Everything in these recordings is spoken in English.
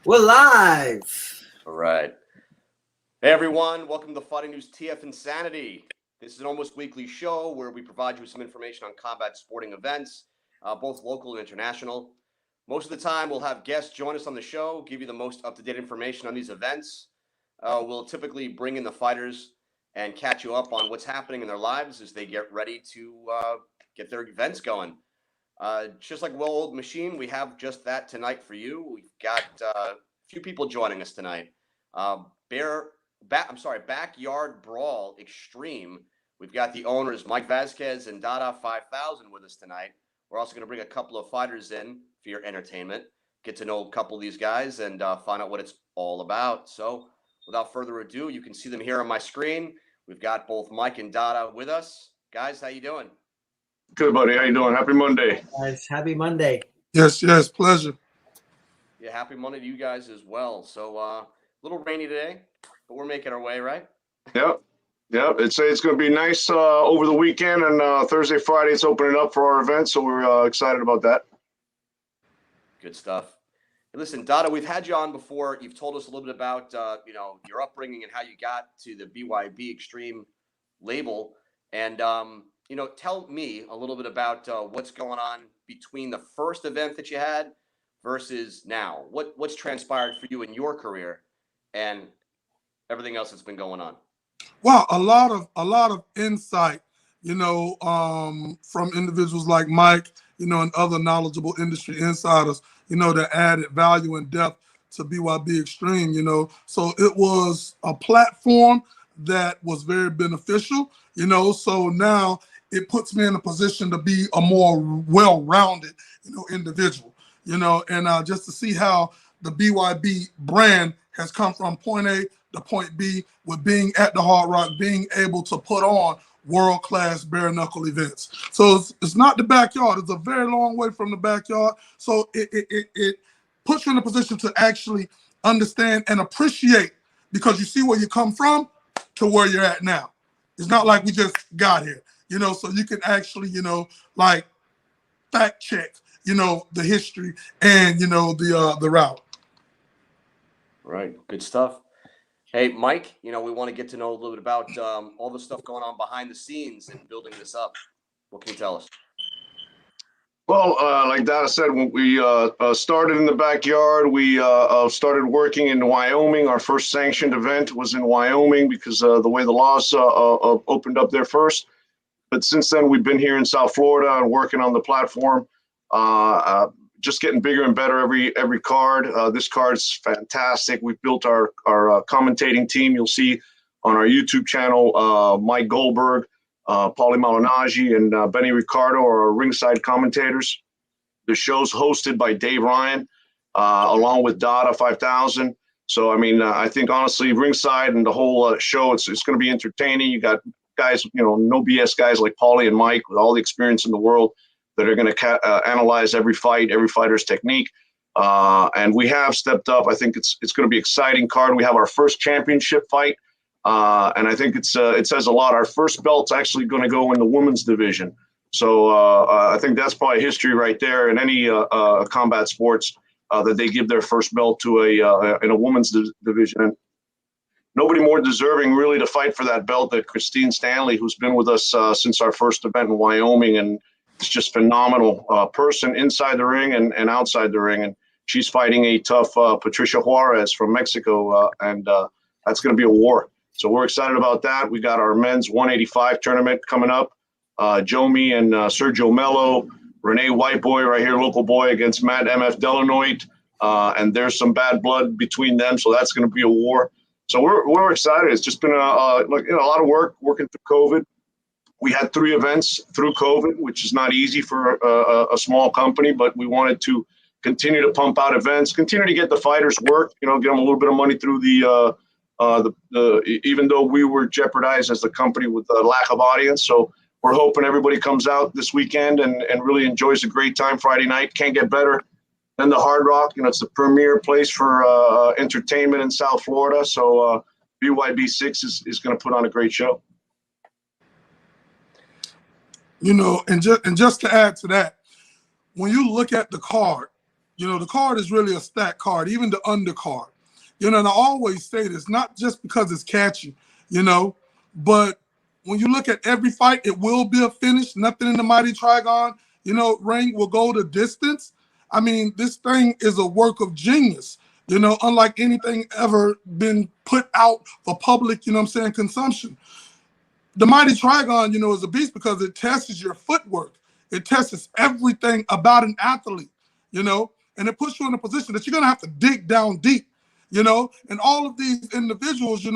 We're live. All right. Hey, everyone. Welcome to Fighting News TF Insanity. This is an almost weekly show where we provide you with some information on combat sporting events, both local and international. Most of the time, we'll have guests join us on the show, give you the most up-to-date information on these events. We'll typically bring in the fighters and catch you up on what's happening in their lives as they get ready to get their events going. Just like well-oiled machine, we have just that tonight for you. We've got a few people joining us tonight. Backyard Brawl Extreme. We've got the owners Mike Vasquez and Dada 5000 with us tonight. We're also going to bring a couple of fighters in for your entertainment. Get to know a couple of these guys and find out what it's all about. So, without further ado, you can see them here on my screen. We've got both Mike and Dada with us. Guys, how you doing? Good, buddy. How you doing? Happy Monday. Guys, happy Monday. Yes, pleasure. Yeah, happy Monday to you guys as well. So, a little rainy today, but we're making our way, right? Yep. It's going to be nice over the weekend, and Thursday, Friday, it's opening up for our event, so we're excited about that. Good stuff. Hey, listen, Dada, we've had you on before. You've told us a little bit about your upbringing and how you got to the BYB Extreme label, and tell me a little bit about what's going on between the first event that you had versus now. What's transpired for you in your career and everything else that's been going on? Well, a lot of insight, from individuals like Mike, and other knowledgeable industry insiders, that added value and depth to BYB Extreme, So it was a platform that was very beneficial, so now it puts me in a position to be a more well-rounded, individual, and just to see how the BYB brand has come from point A to point B with being at the Hard Rock, being able to put on world-class bare knuckle events. So it's not the backyard. It's a very long way from the backyard. So it puts you in a position to actually understand and appreciate, because you see where you come from to where you're at now. It's not like we just got here, so you can actually, fact check, the history and, the route. Right. Good stuff. Hey, Mike, we want to get to know a little bit about all the stuff going on behind the scenes and building this up. What can you tell us? Well, like Dada said, when we started in the backyard, we started working in Wyoming. Our first sanctioned event was in Wyoming because the way the laws opened up there first. But since then, we've been here in South Florida and working on the platform. Just getting bigger and better every card. This card's fantastic. We've built our commentating team. You'll see on our YouTube channel, Mike Goldberg, Paulie Malignaggi, and Benny Ricardo are our ringside commentators. The show's hosted by Dave Ryan, along with Dada 5000. So, I think honestly, ringside and the whole show, it's going to be entertaining. You got guys, no BS guys like Paulie and Mike with all the experience in the world that are going to analyze every fight, every fighter's technique. And we have stepped up. I think it's going to be an exciting card. We have our first championship fight. And I think it says a lot. Our first belt's actually going to go in the women's division. So I think that's probably history right there in any combat sports, that they give their first belt to in a women's division. And nobody more deserving really to fight for that belt than Christine Stanley, who's been with us since our first event in Wyoming. And it's just phenomenal person inside the ring and outside the ring. And she's fighting a tough Patricia Juarez from Mexico. And that's going to be a war. So we're excited about that. We got our men's 185 tournament coming up. Jomi and Sergio Mello, Renee Whiteboy right here, local boy, against Matt MF Delanoit. And there's some bad blood between them. So that's going to be a war. So we're excited. It's just been a lot of work working through COVID. We had 3 events through COVID, which is not easy for a small company, but we wanted to continue to pump out events, continue to get the fighters work, get them a little bit of money through the even though we were jeopardized as the company with the lack of audience. So we're hoping everybody comes out this weekend and really enjoys a great time Friday night. Can't get better than the Hard Rock. It's the premier place for entertainment in South Florida. So BYB6 is going to put on a great show. And just to add to that, when you look at the card, the card is really a stack card, even the undercard. And I always say this, not just because it's catchy, but when you look at every fight, it will be a finish. Nothing in the Mighty Trigon, ring will go the distance. I mean, this thing is a work of genius, unlike anything ever been put out for public, consumption. The Mighty Trigon, is a beast because it tests your footwork. It tests everything about an athlete, and it puts you in a position that you're going to have to dig down deep, and all of these individuals,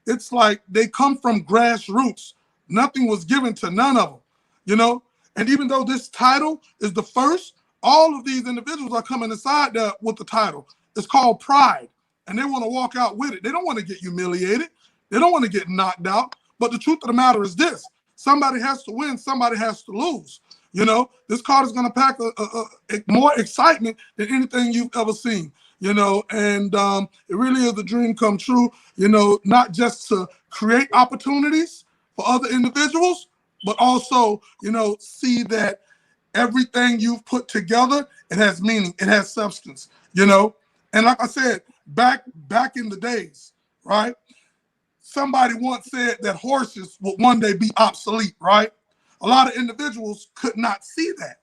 it's like they come from grassroots. Nothing was given to none of them, and even though this title is the first, all of these individuals are coming inside there with the title. It's called pride, and they want to walk out with it. They don't want to get humiliated. They don't want to get knocked out. But the truth of the matter is this: somebody has to win, somebody has to lose. This card is going to pack a more excitement than anything you've ever seen. And it really is a dream come true. Not just to create opportunities for other individuals, but also, see that everything you've put together, it has meaning, it has substance. And like I said, back in the days, right? Somebody once said that horses would one day be obsolete, right? A lot of individuals could not see that,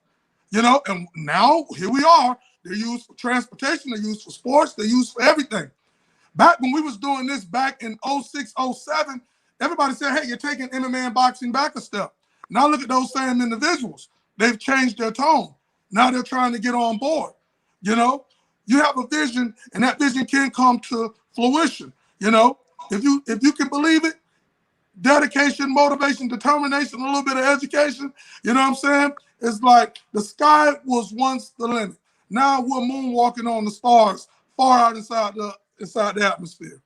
and now here we are. They're used for transportation, they're used for sports, they're used for everything. Back when we was doing this back in 06, 07, everybody said, hey, you're taking MMA and boxing back a step. Now look at those same individuals. They've changed their tone. Now they're trying to get on board. You have a vision, and that vision can come to fruition. If you can believe it, dedication, motivation, determination, a little bit of education, you know what I'm saying? It's like the sky was once the limit. Now we're moonwalking on the stars, far out inside the atmosphere.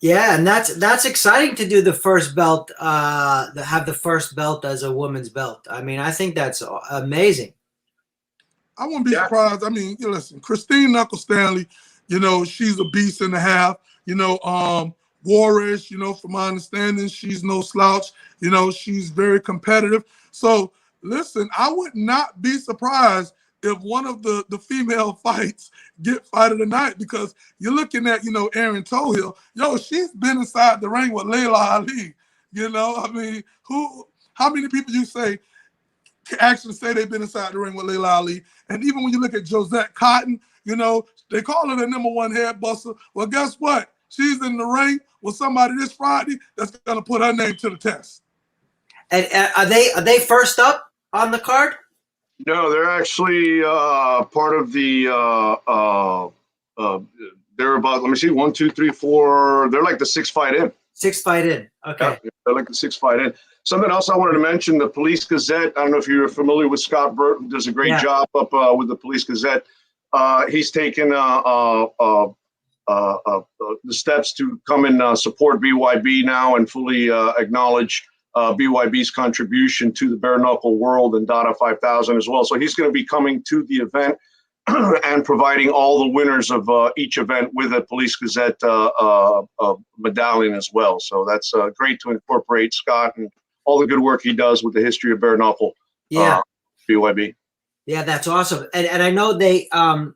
Yeah, and that's exciting to do the first belt, have the first belt as a woman's belt. I mean, I think that's amazing. I wouldn't be surprised. I mean, listen, Christine Knuckles Stanley, she's a beast and a half. Warish, from my understanding, she's no slouch. She's very competitive. So listen, I would not be surprised if one of the female fights get fight of the night, because you're looking at, Erin Tohill. She's been inside the ring with Layla Ali. I mean, how many people you say can actually say they've been inside the ring with Layla Ali? And even when you look at Josette Cotton, they call her the #1 head buster. Well, guess what? She's in the ring with somebody this Friday that's going to put her name to the test. And are they first up on the card? No, they're actually part of the. They're about. Let me see. 1, 2, 3, 4. They're like the 6th fight in. 6th fight in. Okay. Yeah, they're like the 6th fight in. Something else I wanted to mention: the Police Gazette. I don't know if you're familiar with Scott Burton. Does a great job up with the Police Gazette. He's taken the steps to come and support BYB now and fully acknowledge BYB's contribution to the bare knuckle world and Dada 5000 as well. So he's going to be coming to the event and providing all the winners of each event with a Police Gazette medallion as well. So that's great to incorporate Scott and all the good work he does with the history of bare knuckle. BYB. Yeah, that's awesome. And I know they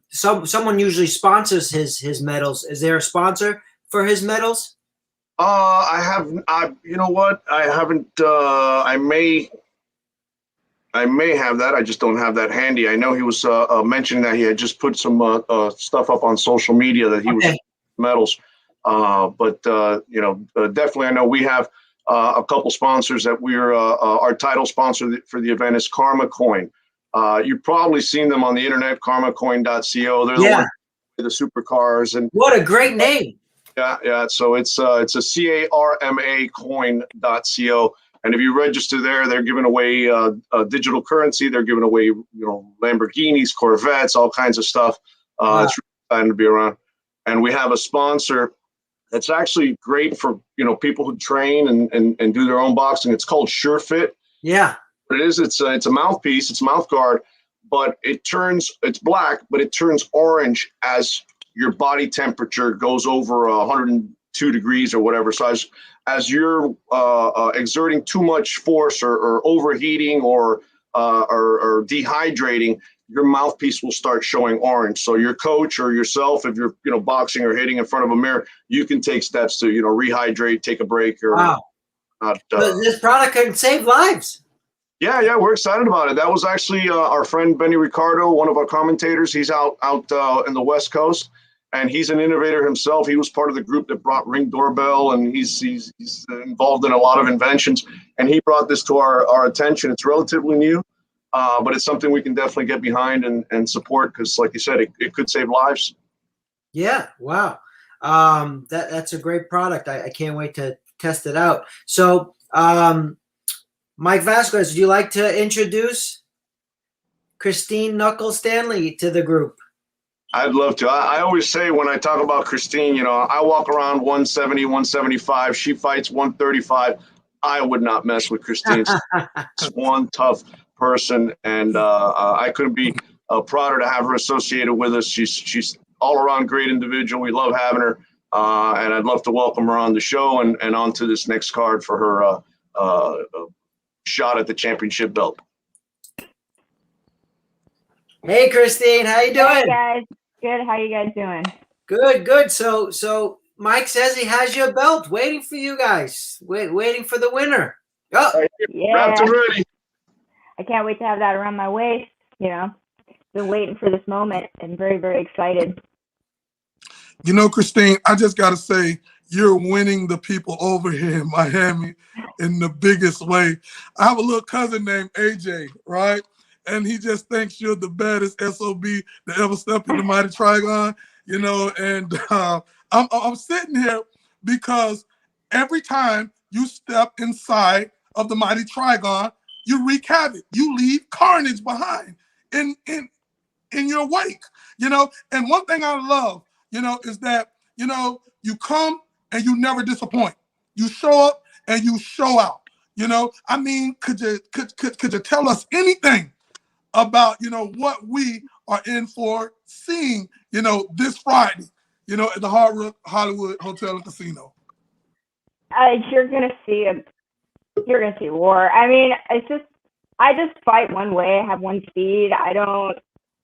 someone usually sponsors his medals. Is there a sponsor for his medals? You know what? I haven't. I may have that. I just don't have that handy. I know he was mentioning that he had just put some stuff up on social media that he was medals. But definitely, I know we have a couple sponsors that we're our title sponsor for the event is Karma Coin. You've probably seen them on the internet, karmacoin.co. They're the ones with the supercars. And what a great name. Yeah. So it's a CARMA coin.co. And if you register there, they're giving away digital currency. They're giving away, Lamborghinis, Corvettes, all kinds of stuff. It's really exciting to be around. And we have a sponsor that's actually great for, people who train and do their own boxing. It's called SureFit. Yeah. What it is, it's a mouthpiece, it's a mouth guard, but it's black, but it turns orange as your body temperature goes over 102 degrees or whatever. So as you're exerting too much force or overheating or dehydrating, your mouthpiece will start showing orange. So your coach or yourself, if you're, boxing or hitting in front of a mirror, you can take steps to, rehydrate, take a break, or Wow. not. So this product can save lives. Yeah, we're excited about it. That was actually our friend Benny Ricardo, one of our commentators. He's out in the West Coast, and he's an innovator himself. He was part of the group that brought Ring Doorbell, and he's involved in a lot of inventions. And he brought this to our attention. It's relatively new, but it's something we can definitely get behind and support because, like you said, it could save lives. Yeah. Wow. That's a great product. I can't wait to test it out. So, Mike Vasquez, would you like to introduce Christine Knuckles Stanley to the group? I'd love to. I always say when I talk about Christine, I walk around 170, 175. She fights 135. I would not mess with Christine. She's one tough person, and I couldn't be prouder to have her associated with us. She's all around great individual. We love having her, and I'd love to welcome her on the show and onto this next card for her shot at the championship belt. Hey, Christine, how you doing? Hey guys, good. How you guys doing? Good. So Mike says he has your belt waiting for you guys. Waiting for the winner. Oh, Yeah, Wrapped and ready. I can't wait to have that around my waist. Been waiting for this moment and very, very excited. Christine, I just got to say, you're winning the people over here in Miami in the biggest way. I have a little cousin named AJ, right? And he just thinks you're the baddest SOB that ever stepped in the Mighty Trigon, and I'm sitting here because every time you step inside of the Mighty Trigon, you wreak havoc. You leave carnage behind in your wake, and one thing I love, is that, you come and you never disappoint. You show up and you show out. Could you tell us anything about, what we are in for seeing, this Friday, at the Hard Rock Hollywood Hotel and Casino? You're gonna see war. I just fight one way. I have one speed.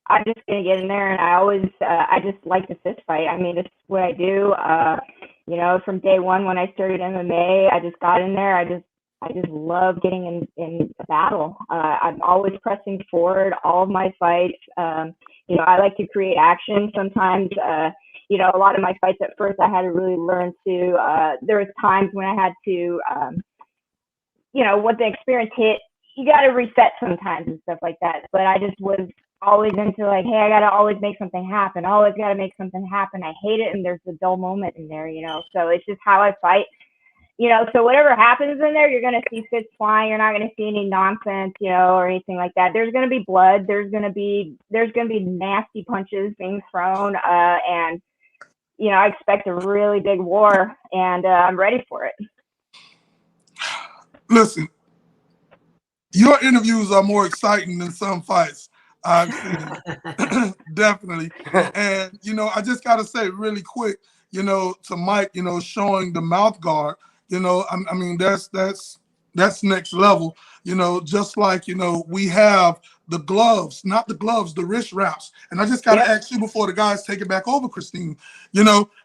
I'm just gonna get in there, and I just like to fist fight. This is what I do. From day one when I started MMA, I just got in there. I just love getting in a battle. I'm always pressing forward. All of my fights. I like to create action. Sometimes, a lot of my fights at first, I had to really learn to. There was times when I had to, when the experience hit, you got to reset sometimes and stuff like that. But I just was always into like, hey, I got to always make something happen. Always got to make something happen. I hate it, and there's a dull moment in there, So it's just how I fight. So whatever happens in there, you're going to see fists flying. You're not going to see any nonsense, or anything like that. There's going to be blood. There's going to be nasty punches being thrown. And, I expect a really big war, and I'm ready for it. Listen, your interviews are more exciting than some fights I've seen. Definitely. And, I just got to say really quick, to Mike, showing the mouth guard, that's next level, just like, we have the gloves, not the gloves, the wrist wraps. And I just got to ask you before the guys take it back over, Christine,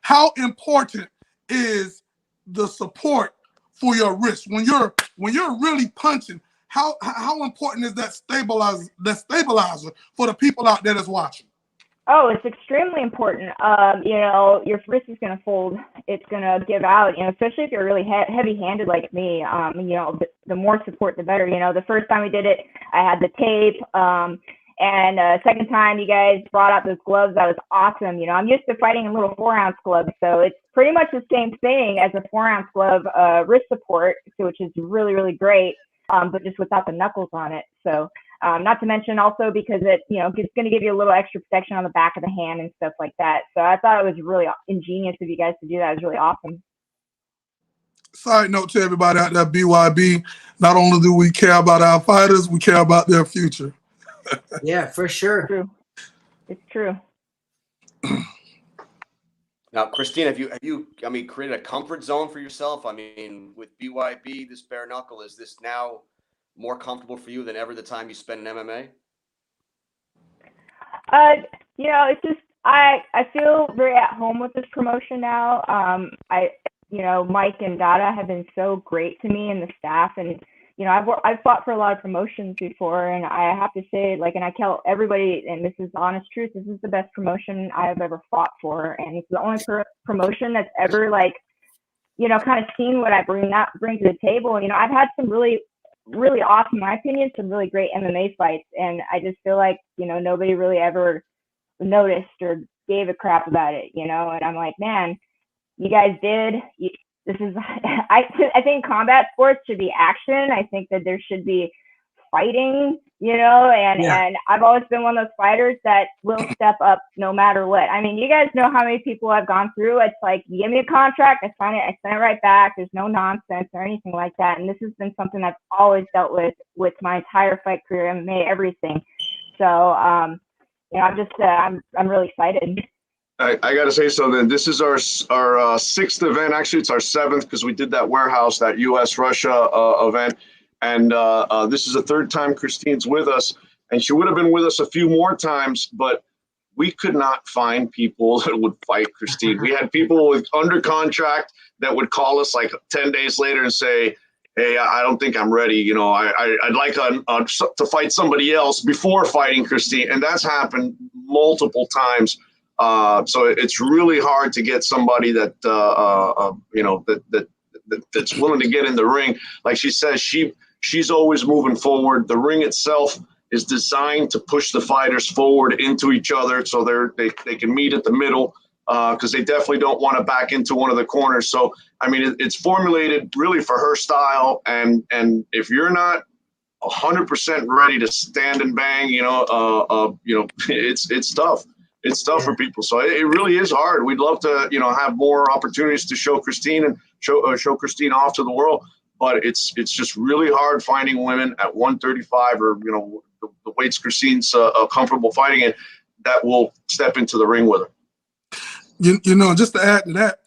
how important is the support for your wrist when you're really punching? How important is that stabilizer for the people out there that's watching? Oh, it's extremely important. Your wrist is going to fold. It's going to give out, especially if you're really heavy-handed like me. The more support, the better. The first time we did it, I had the tape. And second time you guys brought out those gloves, that was awesome. I'm used to fighting in little 4-ounce gloves, so it's pretty much the same thing as a 4-ounce glove wrist support, which is really, really great, but just without the knuckles on it. So not to mention also because it's going to give you a little extra protection on the back of the hand and stuff like that. So I thought it was really ingenious of you guys to do that. It was really awesome. Side note to everybody out there, BYB, not only do we care about our fighters, we care about their future. Yeah, for sure. It's true. Now, Christine, have you created a comfort zone for yourself? With BYB, this bare knuckle, is this now more comfortable for you than ever the time you spent in MMA? You know, it's just I feel very at home with this promotion now. You know, Mike and Dada have been so great to me and the staff, and you know, I've fought for a lot of promotions before, and I have to say, like, and I tell everybody, and this is the honest truth, this is the best promotion I've ever fought for, and it's the only promotion that's ever, like, you know, kind of seen what I bring to the table. You know, I've had some really awesome, in my opinion, some really great MMA fights, and I just feel like, you know, nobody really ever noticed or gave a crap about it, you know, and I'm like, man, you guys did. This is, I think combat sports should be action. I think that there should be fighting, you know, and I've always been one of those fighters that will step up no matter what. I mean, you guys know how many people I've gone through. It's like, you give me a contract, I sign it right back. There's no nonsense or anything like that. And this has been something I've always dealt with my entire fight career, MMA, everything. So, you know, I'm really excited. I got to say something. This is our sixth event. Actually, it's our seventh because we did that warehouse, that U.S.-Russia event. And this is the third time Christine's with us. And she would have been with us a few more times, but we could not find people that would fight Christine. We had people under contract that would call us like 10 days later and say, hey, I don't think I'm ready. You know, I'd like to fight somebody else before fighting Christine. And that's happened multiple times. So it's really hard to get somebody that, you know, that's willing to get in the ring. Like she says, she's always moving forward. The ring itself is designed to push the fighters forward into each other so they can meet at the middle, because they definitely don't want to back into one of the corners. So, I mean, it's formulated really for her style. And if you're not 100% ready to stand and bang, you know, it's tough. It's tough for people. So it really is hard. We'd love to, you know, have more opportunities to show Christine and show Christine off to the world. But it's just really hard finding women at 135 or, you know, the weights Christine's comfortable fighting in that will step into the ring with her. You know, just to add to that,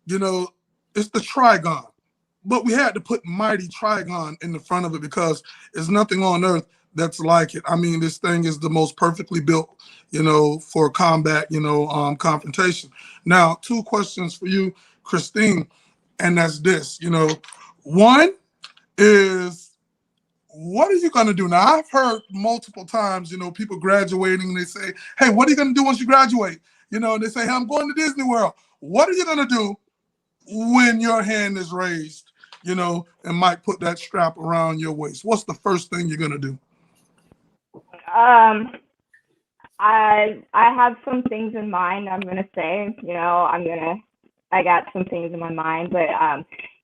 you know, it's the Trigon. But we had to put Mighty Trigon in the front of it because there's nothing on earth that's like it. I mean, this thing is the most perfectly built, you know, for combat, you know, confrontation. Now, two questions for you, Christine, and that's this, you know. One is, what are you going to do? Now, I've heard multiple times, you know, people graduating and they say, hey, what are you going to do once you graduate? You know, and they say, hey, I'm going to Disney World. What are you going to do when your hand is raised, you know, and Mike put that strap around your waist? What's the first thing you're going to do? I have some things in mind. I'm going to say, you know, I got some things in my mind, but,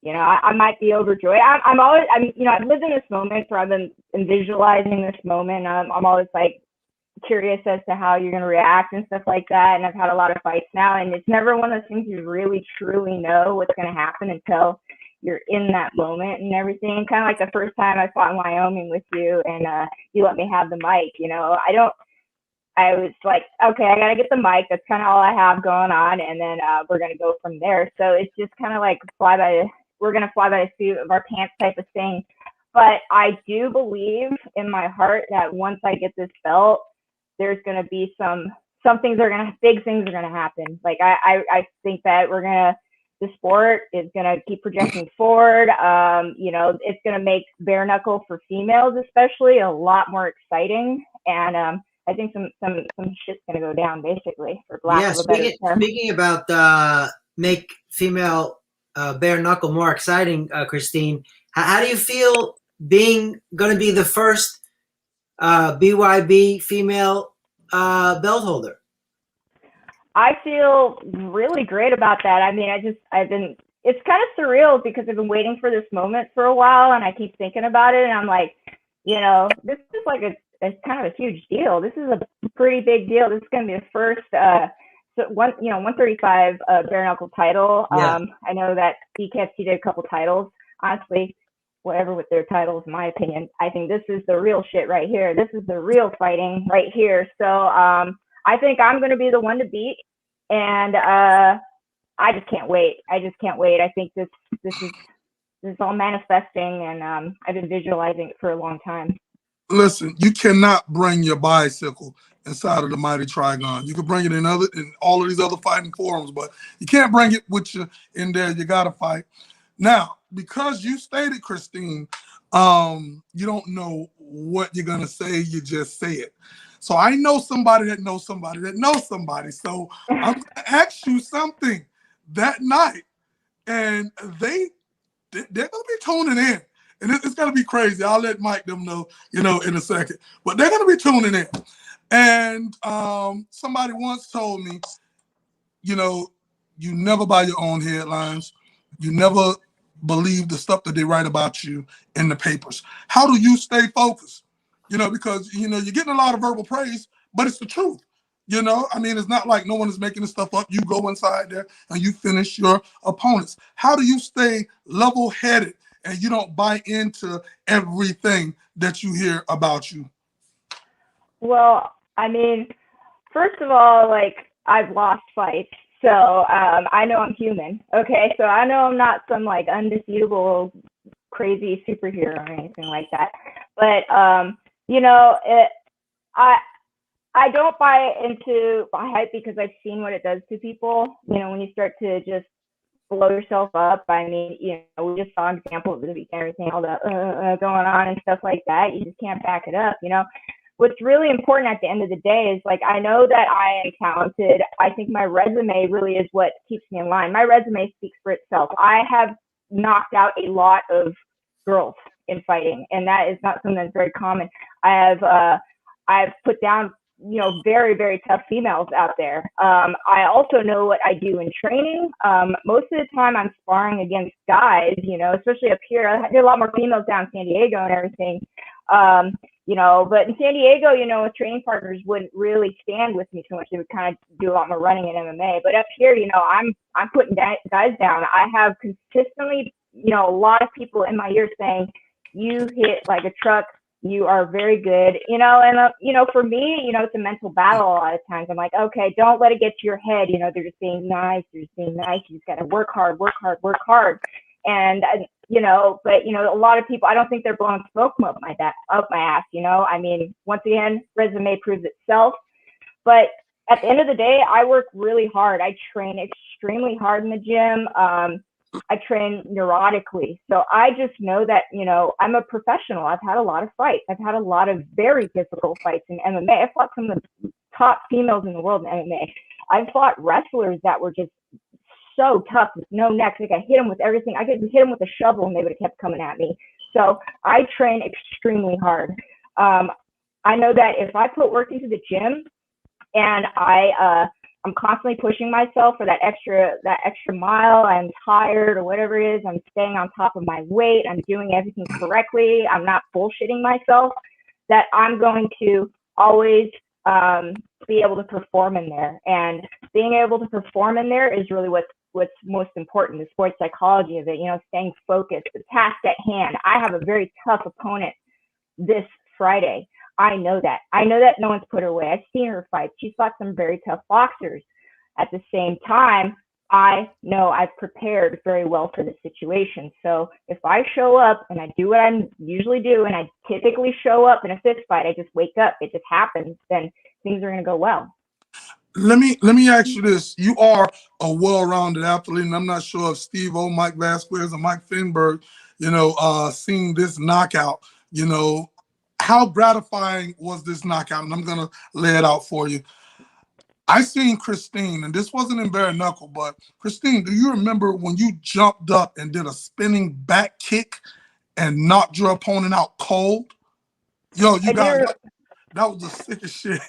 you know, I might be overjoyed. You know, I've lived in this moment, so I've been visualizing this moment. I'm always like curious as to how you're going to react and stuff like that. And I've had a lot of fights now, and it's never one of those things you really truly know what's going to happen until you're in that moment and everything. Kind of like the first time I fought in Wyoming with you, and you let me have the mic. You know, I was like, okay, I got to get the mic. That's kind of all I have going on. And then we're going to go from there. So it's just kind of like we're going to fly by the seat of our pants type of thing. But I do believe in my heart that once I get this belt, there's going to be big things are going to happen. Like I think that the sport is going to keep projecting forward. You know, it's going to make bare knuckle for females, especially, a lot more exciting. And I think some shit's going to go down, basically, for lack of a better term. Speaking about make female bare knuckle more exciting, Christine, how do you feel going to be the first BYB female belt holder? I feel really great about that. I mean, it's kind of surreal because I've been waiting for this moment for a while, and I keep thinking about it, and I'm like, you know, this is like it's kind of a huge deal. This is a pretty big deal. This is going to be the first 135 bare knuckle title. Yeah. I know that BKFC did a couple titles. Honestly, whatever with their titles, in my opinion, I think this is the real shit right here. This is the real fighting right here. So I think I'm going to be the one to beat, and I just can't wait. I think this is all manifesting, and I've been visualizing it for a long time. Listen, you cannot bring your bicycle inside of the Mighty Trigon. You can bring it in all of these other fighting forums, but you can't bring it with you in there. You got to fight. Now, because you stated, Christine, you don't know what you're going to say. You just say it. So I know somebody that knows somebody that knows somebody. So I'm going to ask you something that night, and they're going to be tuning in. And it's going to be crazy. I'll let Mike them know, in a second. But they're going to be tuning in. And somebody once told me, you never buy your own headlines. You never believe the stuff that they write about you in the papers. How do you stay focused? Because, you're getting a lot of verbal praise, but it's the truth. It's not like no one is making this stuff up. You go inside there and you finish your opponents. How do you stay level-headed and you don't buy into everything that you hear about you? Well, first of all, I've lost fights, so I know I'm human. Okay, so I know I'm not some undefeatable, crazy superhero or anything like that. But I don't buy into hype because I've seen what it does to people. When you start to just blow yourself up. We just saw an example of the week, everything, all that going on and stuff like that. You just can't back it up. What's really important at the end of the day is I know that I am talented. I think my resume really is what keeps me in line. My resume speaks for itself. I have knocked out a lot of girls in fighting, and that is not something that's very common. I've put down very, very tough females out there. I also know what I do in training. Most of the time I'm sparring against guys, especially up here. I do a lot more females down in San Diego and everything. But in San Diego, with training partners wouldn't really stand with me too much. They would kind of do a lot more running in MMA. But up here, I'm putting guys down. I have consistently, a lot of people in my ear saying, you hit like a truck. You are very good, for me, it's a mental battle a lot of times. I'm like, okay, don't let it get to your head. They're just being nice. You just got to work hard. And, but, a lot of people, I don't think they're blowing smoke up my ass, once again, resume proves itself. But at the end of the day, I work really hard. I train extremely hard in the gym. I train neurotically. So I just know that, I'm a professional. I've had a lot of fights. I've had a lot of very difficult fights in MMA. I fought some of the top females in the world in MMA. I've fought wrestlers that were just so tough with no necks. I hit them with everything. I could hit them with a shovel and they would have kept coming at me. So I train extremely hard. I know that if I put work into the gym and I'm constantly pushing myself for that extra mile. I'm tired or whatever it is. I'm staying on top of my weight. I'm doing everything correctly. I'm not bullshitting myself. That I'm going to always be able to perform in there. And being able to perform in there is really what's most important. The sports psychology of it. Staying focused. The task at hand. I have a very tough opponent this Friday. I know that. No one's put her away. I've seen her fight. She's fought some very tough boxers. At the same time, I know I've prepared very well for the situation. So if I show up and I do what I usually do, and I typically show up in a fist fight, I just wake up, it just happens, then things are going to go well. Let me ask you this. You are a well-rounded athlete, and I'm not sure if Steve-O, Mike Vasquez, or Mike Finberg, seen this knockout, How gratifying was this knockout? And I'm going to lay it out for you. I seen Christine, and this wasn't in bare knuckle, but Christine, do you remember when you jumped up and did a spinning back kick and knocked your opponent out cold? Yo, that was the sickest shit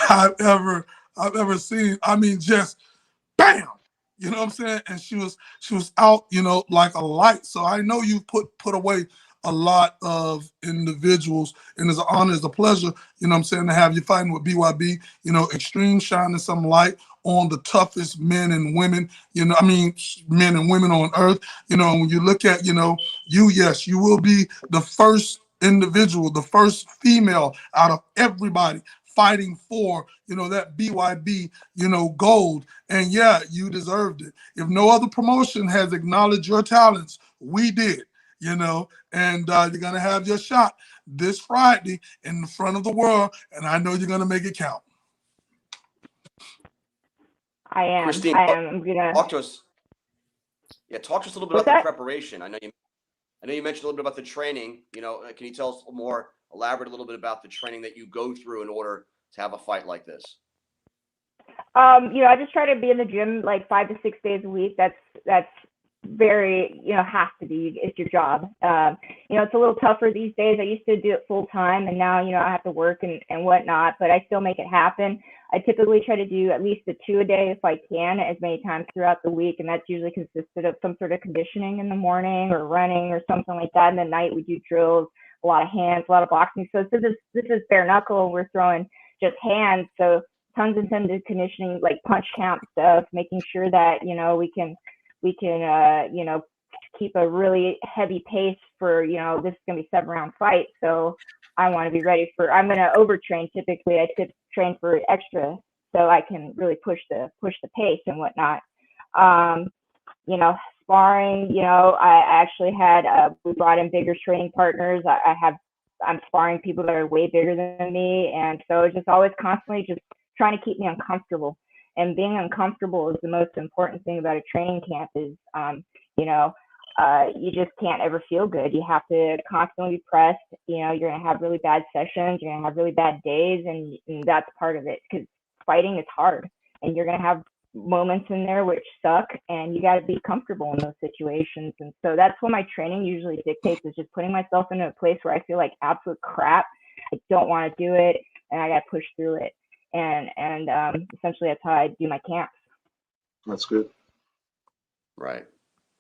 I've ever seen. Just bam. You know what I'm saying? And she was out, like a light. So I know you put away a lot of individuals, and it's an honor, it's a pleasure, to have you fighting with BYB, Extreme shining some light on the toughest men and women, men and women on earth. When you look at, yes, you will be the first individual, the first female out of everybody fighting for, that BYB, gold. And yeah, you deserved it. If no other promotion has acknowledged your talents, we did. And you're going to have your shot this Friday in front of the world, and I know you're going to make it count. I am. Christine, I'm gonna. talk to us. Yeah, talk to us a little bit What's about the that? preparation. I know you mentioned a little bit about the training. You know, can you tell us more, elaborate a little bit about the training that you go through in order to have a fight like this? I just try to be in the gym like 5 to 6 days a week. That's very, has to be. It's your job. It's a little tougher these days. I used to do it full time, and now, I have to work and whatnot, but I still make it happen. I typically try to do at least 2 a day if I can, as many times throughout the week, and that's usually consisted of some sort of conditioning in the morning or running or something like that. In the night, we do drills, a lot of hands, a lot of boxing. So this is bare knuckle, and we're throwing just hands. So tons and tons of conditioning, like punch count stuff, making sure that we can keep a really heavy pace for this is gonna be 7-round fight. So I want to be ready for. I'm gonna overtrain. Typically, I train for extra so I can really push the pace and whatnot. Sparring. I actually had we brought in bigger training partners. I'm sparring people that are way bigger than me, and so it's just always constantly just trying to keep me uncomfortable. And being uncomfortable is the most important thing about a training camp. Is you just can't ever feel good. You have to constantly be pressed. You're gonna have really bad sessions. You're gonna have really bad days, and that's part of it. Because fighting is hard, and you're gonna have moments in there which suck, and you got to be comfortable in those situations. And so that's what my training usually dictates, is just putting myself into a place where I feel like absolute crap. I don't want to do it, and I got to push through it. And essentially that's how I do my camps. That's good. Right.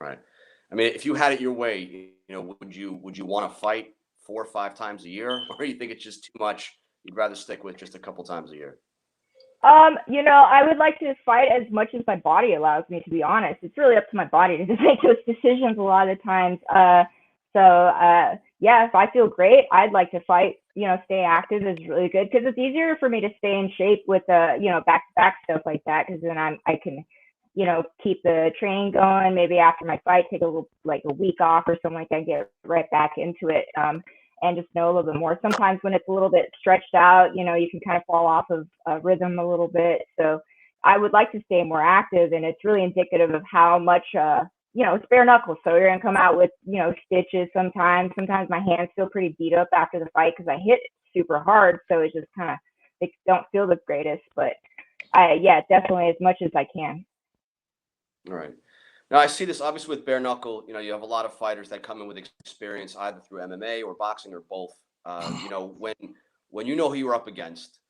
I mean, if you had it your way, would you want to fight 4 or 5 times a year, or you think it's just too much? You'd rather stick with just a couple times a year? I would like to fight as much as my body allows me, to be honest. It's really up to my body to make those decisions a lot of the times. Yeah, if I feel great, I'd like to fight. Stay active is really good, because it's easier for me to stay in shape with back-to-back stuff like that, because then I can keep the training going. Maybe after my fight, take a week off or something like that, get right back into it. And just know a little bit more. Sometimes when it's a little bit stretched out, you can kind of fall off of rhythm a little bit. So I would like to stay more active, and it's really indicative of how much, it's bare knuckles. So you're going to come out with, stitches sometimes. Sometimes my hands feel pretty beat up after the fight because I hit super hard. So it's just kind of, they don't feel the greatest, but definitely as much as I can. All right. Now, I see this obviously with bare knuckle. You have a lot of fighters that come in with experience either through MMA or boxing or both. When you know who you're up against,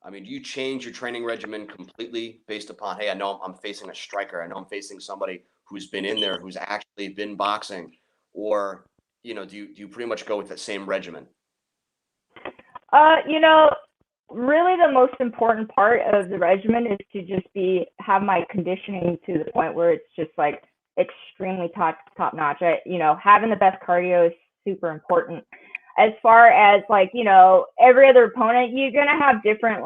I mean, do you change your training regimen completely based upon, hey, I know I'm facing a striker. I know I'm facing somebody who's been in there, who's actually been boxing, or do you pretty much go with the same regimen? Really the most important part of the regimen is to just have my conditioning to the point where it's just like extremely top notch. Having the best cardio is super important. As far as every other opponent, you're gonna have different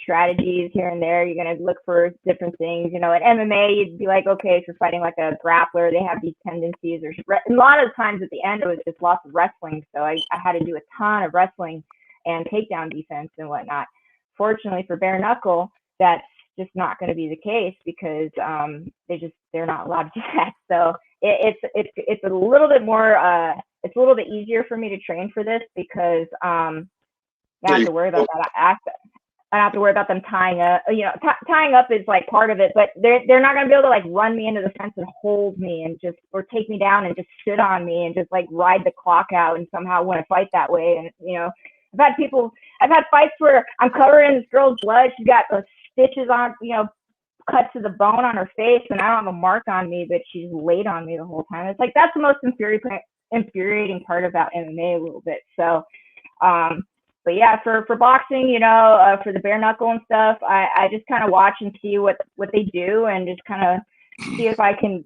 strategies here and there. You're gonna look for different things. At MMA, you'd be like, okay, if you're fighting like a grappler, they have these tendencies. Or a lot of times at the end, it was just lots of wrestling. So I had to do a ton of wrestling and takedown defense and whatnot. Fortunately for bare knuckle, that's just not going to be the case, because they're not allowed to do that. So it's a little bit more it's a little bit easier for me to train for this, because I don't have to worry about that aspect. I don't have to worry about them tying up. Tying up is like part of it, but they're not going to be able to run me into the fence and hold me and or take me down and just sit on me and just ride the clock out and somehow win a fight that way. And I've had fights where I'm covered in this girl's blood. She's got those stitches on, cuts to the bone on her face, and I don't have a mark on me, but she's laid on me the whole time. It's that's the most infuriating part about MMA a little bit. So, but yeah, for boxing, for the bare knuckle and stuff, I just kind of watch and see what they do, and just kind of see if I can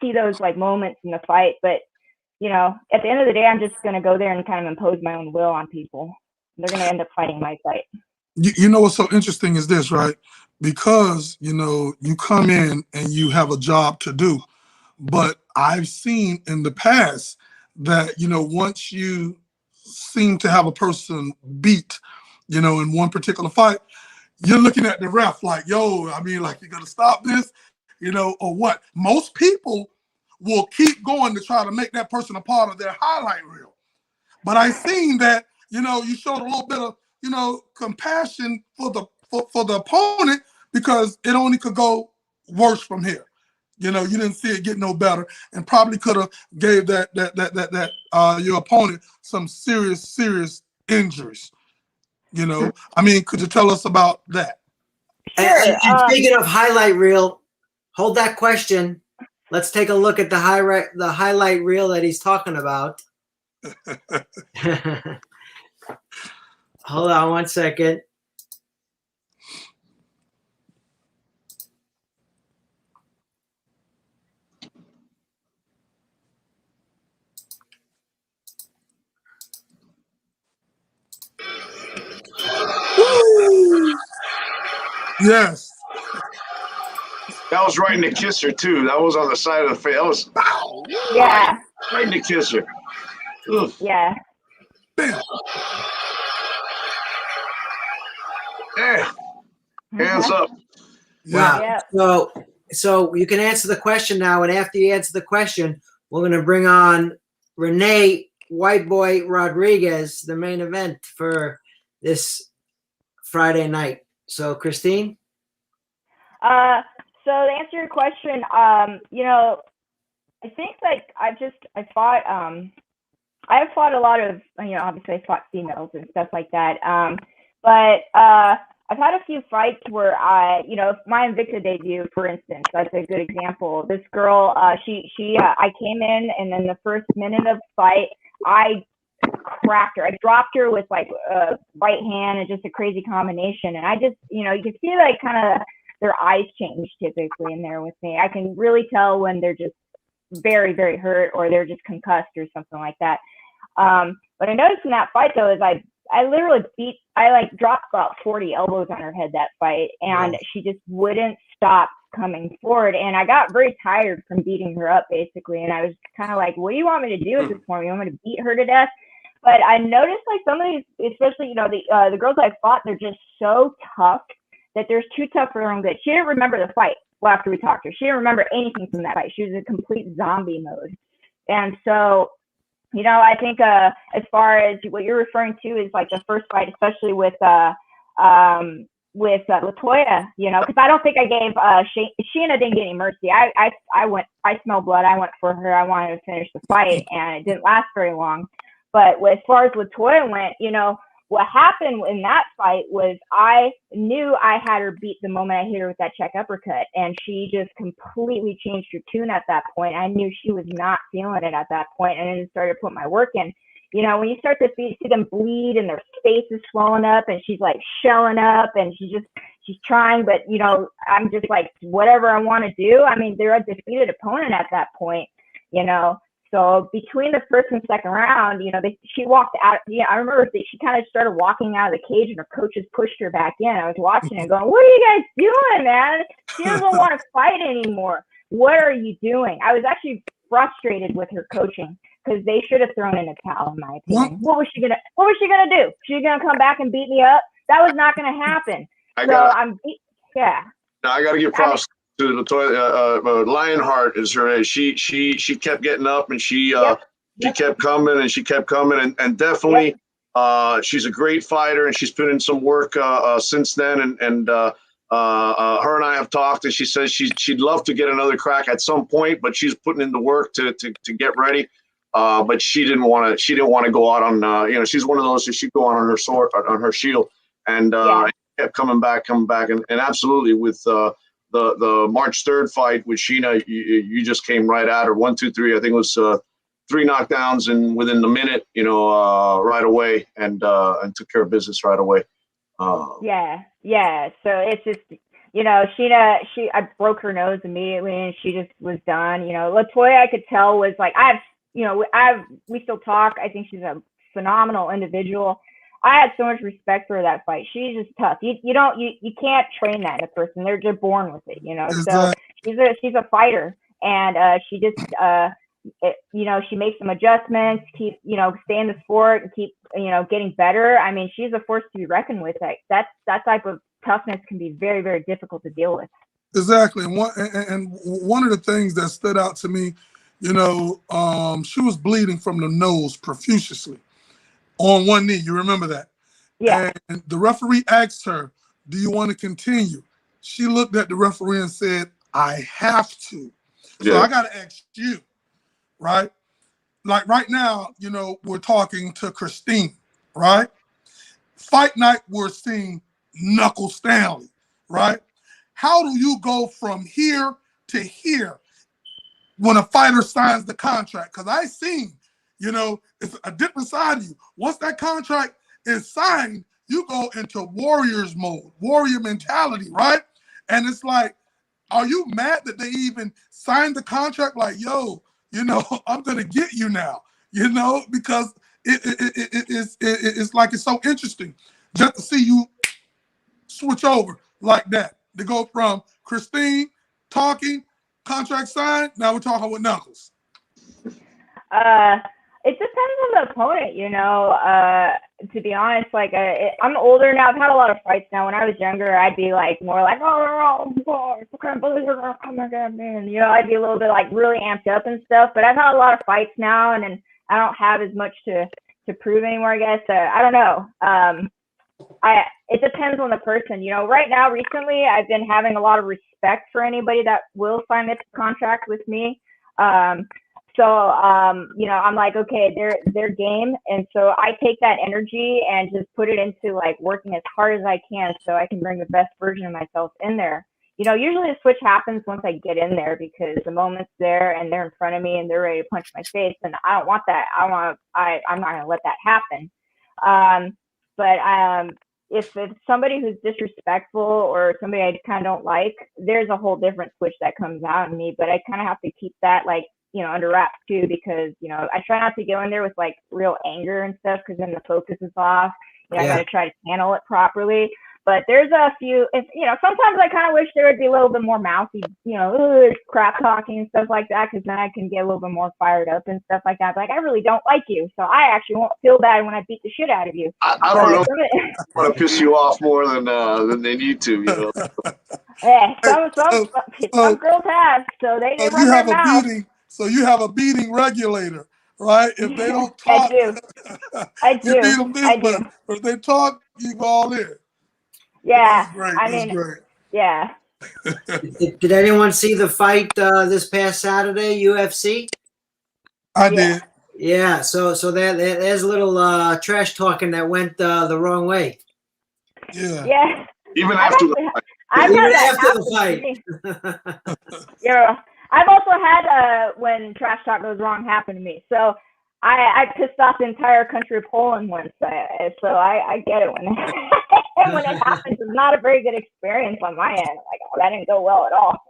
see those moments in the fight. But at the end of the day, I'm just going to go there and kind of impose my own will on people. They're going to end up fighting my fight. What's so interesting is this, right? Because, you come in and you have a job to do. But I've seen in the past that, once you seem to have a person beat, in one particular fight, you're looking at the ref like, yo, I mean, like, you're gonna stop this, you know, or what? Most people will keep going to try to make that person a part of their highlight reel. But I seen that, you know, you showed a little bit of, you know, compassion for the opponent, because it only could go worse from here. You know, you didn't see it get no better, and probably could have gave that your opponent some serious injuries. You know, I mean, could you tell us about that? And Sure. speaking of highlight reel, hold that question. Let's take a look at the highlight reel that he's talking about. Hold on one second. Yes. That was right in the kisser too. That was on the side of the face. That was Yeah. right in the kisser. Ugh. Yeah. Bam. Yeah. Hands up. Yeah. Wow. Yeah. So you can answer the question now, and after you answer the question, we're going to bring on Renee White Boy Rodriguez, the main event for this Friday night. So, Christine? So to answer your question, you know, I think like I fought a lot of, you know, obviously I fought females and stuff like that. But I've had a few fights where you know, my Invicta debut, for instance, that's a good example. This girl, I came in, and then the first minute of the fight, I cracked her. I dropped her with like a right hand and just a crazy combination. And I just, you know, you can see like kind of their eyes change typically in there with me. I can really tell when they're just very, very hurt, or they're just concussed or something like that. But I noticed in that fight though, is I literally dropped about 40 elbows on her head that fight, and Wow. she just wouldn't stop coming forward. And I got very tired from beating her up basically. And I was kind of like, what do you want me to do at this point? You want me to beat her to death? But I noticed like some of these, especially, you know, the girls I fought, they're just so tough that they're too tough for their own good. She didn't remember the fight. Well, after we talked to her, she didn't remember anything from that fight. She was in complete zombie mode. And so, you know, I think as far as what you're referring to is like the first fight, especially with Latoya, you know, because I don't think I gave Sheena didn't get any mercy. I smelled blood. I went for her. I wanted to finish the fight, and it didn't last very long. But as far as Latoya went, you know, what happened in that fight was I knew I had her beat the moment I hit her with that check uppercut, and she just completely changed her tune at that point. I knew she was not feeling it at that point, and then started to put my work in. You know, when you start to see them bleed and their face is swelling up, and she's like shelling up, and she's trying, but you know, I'm just like, whatever I want to do. I mean, they're a defeated opponent at that point, you know. So between the first and second round, you know, she walked out. Yeah, I remember she kind of started walking out of the cage, and her coaches pushed her back in. I was watching and going, "What are you guys doing, man? She doesn't want to fight anymore. What are you doing?" I was actually frustrated with her coaching, because they should have thrown in a towel, in my opinion. What was she gonna do? She's gonna come back and beat me up? That was not gonna happen. I got to give props to Latoya. Lionheart is her name. She kept getting up, and she kept coming, and she kept coming, and definitely she's a great fighter, and she's put in some work since then, and her and I have talked, and she says she'd love to get another crack at some point, but she's putting in the work to get ready. But she didn't want to go out on you know, she's one of those who she'd go out on her sword, on her shield, and kept coming back, and absolutely with the March 3rd fight with Sheena, you just came right at her. 1, 2, 3. I think it was 3 knockdowns and within the minute, you know, right away, and took care of business right away. Yeah. So it's just, you know, Sheena, I broke her nose immediately, and she just was done. You know, Latoya, I could tell, was like, we still talk. I think she's a phenomenal individual. I had so much respect for that fight. She's just tough. You can't train that in a person. They're just born with it, you know. So she's a fighter, and she just you know, she makes some adjustments, keep, you know, stay in the sport and keep, you know, getting better. I mean, she's a force to be reckoned with. That type of toughness can be very, very difficult to deal with. Exactly. And one of the things that stood out to me, you know, she was bleeding from the nose profusely on one knee. You remember that? Yeah. And the referee asked her, "Do you want to continue?" She looked at the referee and said, "I have to." So Yeah. I got to ask you, right? Like right now, you know, we're talking to Christine, right? Fight night, we're seeing Knuckle Stanley, right? How do you go from here to here when a fighter signs the contract? Because I seen, you know, it's a different side of you. Once that contract is signed, you go into warriors mode, warrior mentality, right? And it's like, are you mad that they even signed the contract? Like, yo, you know, I'm gonna get you now, you know, because it's like it's so interesting just to see you switch over like that. To go from Christine talking, contract signed, now we're talking with Knuckles. It depends on the opponent, you know. To be honest, like I'm older now. I've had a lot of fights now. When I was younger, I'd be like more like, oh God, I can't believe you're gonna come again, man. You know, I'd be a little bit like really amped up and stuff. But I've had a lot of fights now, and I don't have as much to prove anymore. I guess I don't know. It depends on the person, you know. Right now, recently, I've been having a lot of respect for anybody that will sign this contract with me. So, you know, I'm like, okay, they're game. And so I take that energy and just put it into like working as hard as I can so I can bring the best version of myself in there. You know, usually the switch happens once I get in there because the moment's there and they're in front of me and they're ready to punch my face. And I don't want that. I'm not going to let that happen. But if it's somebody who's disrespectful or somebody I kind of don't like, there's a whole different switch that comes out of me. But I kind of have to keep that like, you know, under wraps too, because, you know, I try not to go in there with like real anger and stuff because then the focus is off. You know, I got to try to handle it properly. But there's a few, you know, sometimes I kind of wish there would be a little bit more mouthy, you know, crap talking and stuff like that, because then I can get a little bit more fired up and stuff like that. Like, I really don't like you, so I actually won't feel bad when I beat the shit out of you. I don't know. I want to piss you off more than they need to, you know. Yeah, some girls have, so they So run you their have a mouth. beating. So you have a beating regulator, right? If they don't talk, I do. you beat them this I do. way. But if they talk, you go all in. Yeah, This is great. I This is mean, great. yeah. Did anyone see the fight this past Saturday, UFC? I Yeah. did. Yeah, so there's a little trash talking that went the wrong way. Yeah. Yeah. Even I've after actually, the I've Even had that after happen the to fight. me. Yeah. I've also had when trash talk goes wrong happen to me. So I pissed off the entire country of Poland once. So I get it when when it happens. It's not a very good experience on my end. Like, oh, that didn't go well at all.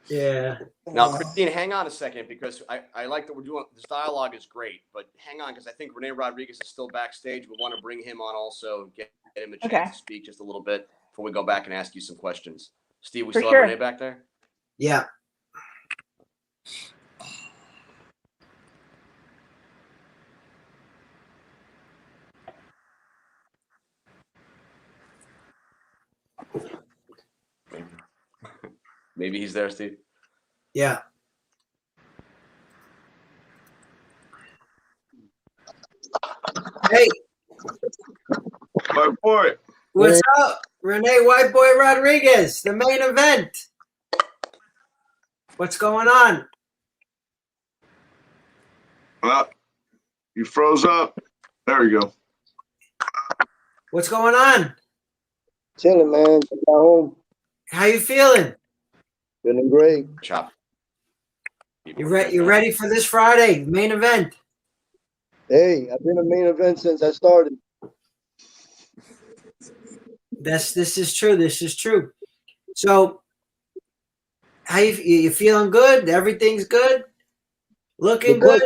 Yeah. Now, Christine, hang on a second, because I like that we're doing this. Dialogue is great, but hang on, because I think Rene Rodriguez is still backstage. We want to bring him on also, get him a chance Okay. to speak just a little bit before we go back and ask you some questions. Steve, we For still sure. have Rene back there? Yeah. Maybe he's there, Steve. Yeah. Hey, my boy. what's up? Rene White Boy Rodriguez, the main event. What's going on? Well, you froze up. There we go. What's going on? Chilling, man. Just got home. How you feeling? Feeling great. Chop. You ready for this Friday, main event? Hey, I've been a main event since I started. This is true. This is true. So, how you feeling good? Everything's good? Looking good?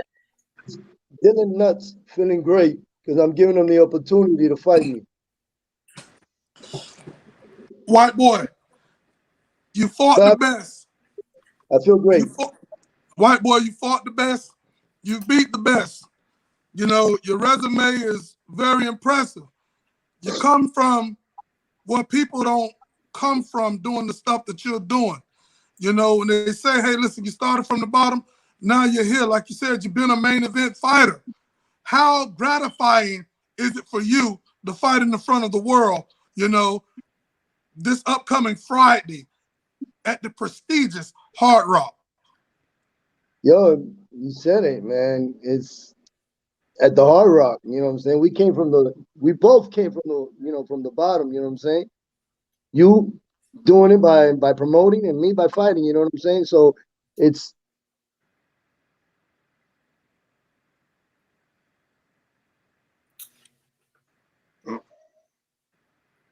Dylan Nuts feeling great because I'm giving him the opportunity to fight me. White boy, you fought the best. I feel great. White boy, you fought the best. You beat the best. You know, your resume is very impressive. You come from where people don't come from doing the stuff that you're doing. You know, when they say, hey, listen, you started from the bottom, now you're here. Like you said, you've been a main event fighter. How gratifying is it for you to fight in the front of the world, you know, this upcoming Friday at the prestigious Hard Rock? Yo, you said it, man. It's at the Hard Rock. You know what I'm saying? We both came from from the bottom. You know what I'm saying? You doing it by promoting, and me by fighting. You know what I'm saying? So it's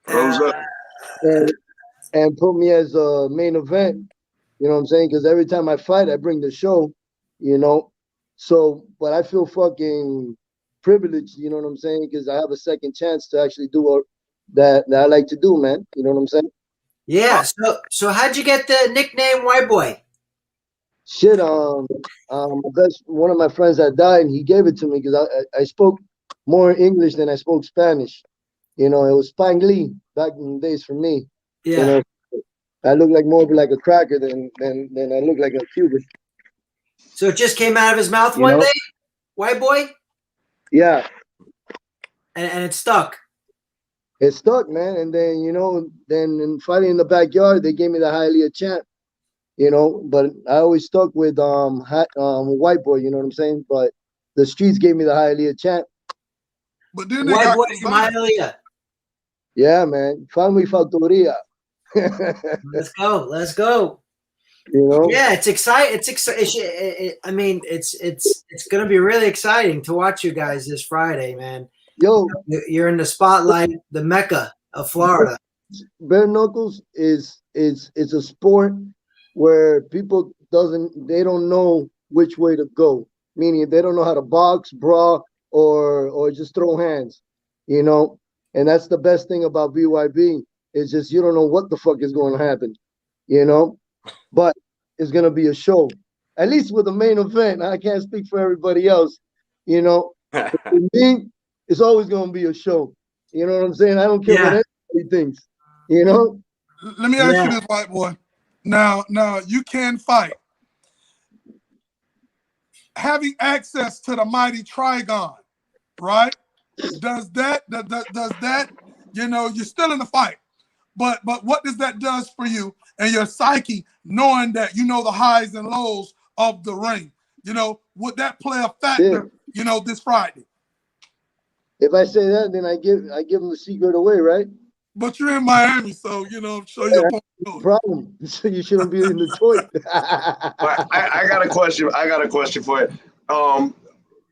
Rose up. and put me as a main event. You know what I'm saying? Because every time I fight, I bring the show. You know, so but I feel fucking privileged. You know what I'm saying? Because I have a second chance to actually do what that I like to do, man. You know what I'm saying? Yeah. So how'd you get the nickname White Boy? Shit, one of my friends that died, he gave it to me because I spoke more English than I spoke Spanish. You know, it was Spangli back in the days for me. Yeah. You know, I look like more like a cracker than I look like a Cuban. So it just came out of his mouth You one know? day, White Boy, Yeah, and it stuck. it stuck, man. And then then in fighting in the backyard, they gave me the Hialeah champ. You know, but I always stuck with White Boy. You know what I'm saying? But the streets gave me the Hialeah champ. But then they White got Boy from combined. Hialeah. Yeah, man. Family Factoria. Let's go. Let's go. You know? Yeah, it's exciting. It's exciting. I mean, it's going to be really exciting to watch you guys this Friday, man. Yo, You're in the spotlight, the Mecca of Florida. bare knuckles is a sport where people they don't know which way to go. Meaning they don't know how to box, brawl, or just throw hands. You know, and that's the best thing about BYB is just you don't know what the fuck is going to happen. You know, but it's gonna be a show. At least with the main event, I can't speak for everybody else. You know, but for me, it's always gonna be a show. You know what I'm saying? I don't care what anybody thinks. You know. Let me ask you this, White Boy. Now you can fight. Having access to the mighty Trigon, right? Does that you know, you're still in the fight, but what does that does for you and your psyche, knowing that you know the highs and lows of the ring? You know, would that play a factor? You know, this Friday. If I say that, then I give them the secret away, right? But you're in Miami, so you know, show your point. Problem. So you shouldn't be in Detroit. I got a question. I got a question for you.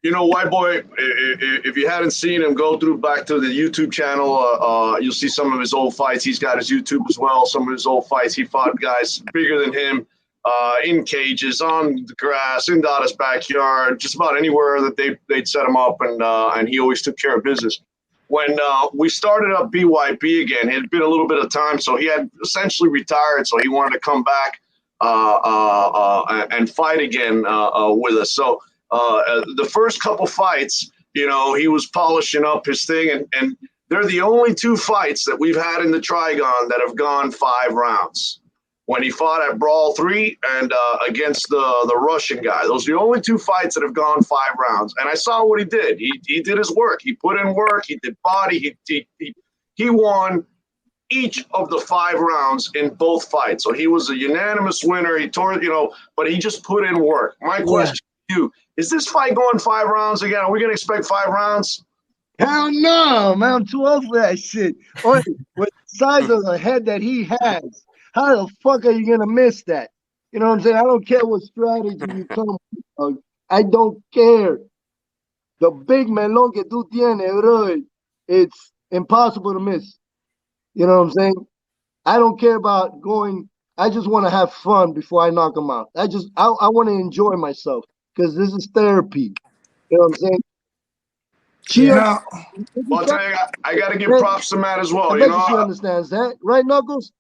You know, White Boy, if you hadn't seen him, go back to the YouTube channel. You'll see some of his old fights. He's got his YouTube as well. Some of his old fights, he fought guys bigger than him in cages, on the grass, in Dada's backyard, just about anywhere that they'd set him up, and he always took care of business. When we started up BYB again, it had been a little bit of time, so he had essentially retired, so he wanted to come back and fight again with us. So the first couple fights, you know, he was polishing up his thing, and they're the only two fights that we've had in the Trigon that have gone 5 rounds. When he fought at Brawl 3 and against the Russian guy. Those are the only 2 fights that have gone 5 rounds. And I saw what he did. He did his work. He put in work. He did body. He won each of the 5 rounds in both fights. So he was a unanimous winner. He tore, you know, but he just put in work. My question to you, is this fight going 5 rounds again? Are we going to expect 5 rounds? Hell no, man. I'm too old for that shit. With the size of the head that he has, how the fuck are you gonna miss that? You know what I'm saying? I don't care what strategy you come with. I don't care. The big melon que tú tienes, bro, it's impossible to miss. You know what I'm saying? I don't care about going. I just want to have fun before I knock him out. I want to enjoy myself because this is therapy. You know what I'm saying? Yeah. Well, I'll tell you, I got to give props to Matt as well. I bet she understands that, right, Knuckles?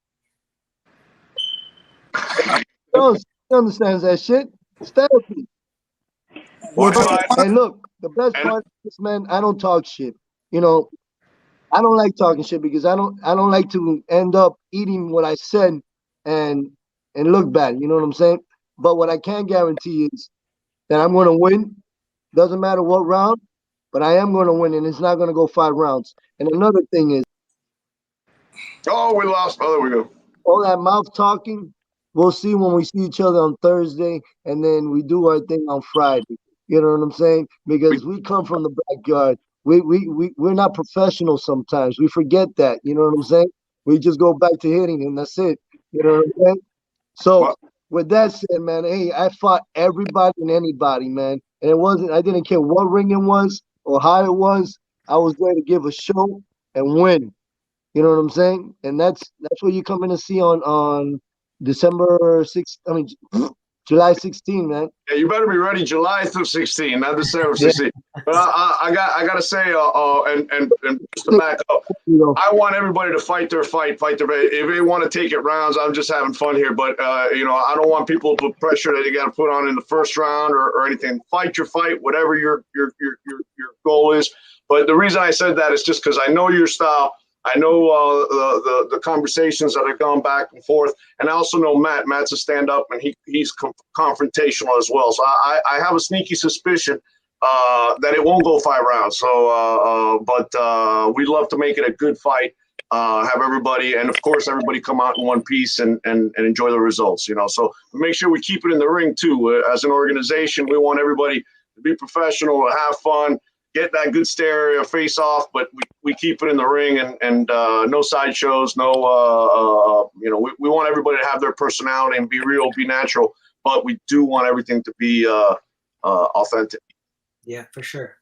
She understands that shit. It's therapy. Well, And look, the best part of this, man, I don't talk shit. You know, I don't like talking shit because I don't like to end up eating what I said and look bad. You know what I'm saying? But what I can guarantee is that I'm going to win. Doesn't matter what round, but I am going to win, and it's not going to go 5 rounds. And another thing is, Oh, we lost. Oh, there we go. all that mouth talking, we'll see when we see each other on Thursday, and then we do our thing on Friday. You know what I'm saying? Because we come from the backyard. We're not professionals sometimes. We forget that. You know what I'm saying? We just go back to hitting, and that's it. You know what I'm saying? So Well, with that said, man, hey, I fought everybody and anybody, man. And it wasn't, I didn't care what ring it was or how it was. I was there to give a show and win. You know what I'm saying? And that's what you're coming to see on December 6th. I mean, July 16, man. yeah, you better be ready July through 16, not December Yeah. 16. But I gotta say, and just to back up, You know, I want everybody to fight their fight. If they want to take it rounds, I'm just having fun here. But you know, I don't want people to put pressure that you got to put on in the first round or anything. Fight your fight, whatever your goal is. But the reason I said that is just because I know your style. I know the conversations that have gone back and forth, and I also know Matt. Matt's a stand-up, and he's confrontational as well. So I have a sneaky suspicion that it won't go 5 rounds. So, but we'd love to make it a good fight. Have everybody, and of course, everybody come out in one piece and enjoy the results. You know, so make sure we keep it in the ring too. As an organization, we want everybody to be professional, to have fun, get that good stare face off, but we keep it in the ring and no sideshows, no, you know, we want everybody to have their personality and be real, be natural, but we do want everything to be authentic. Yeah, for sure.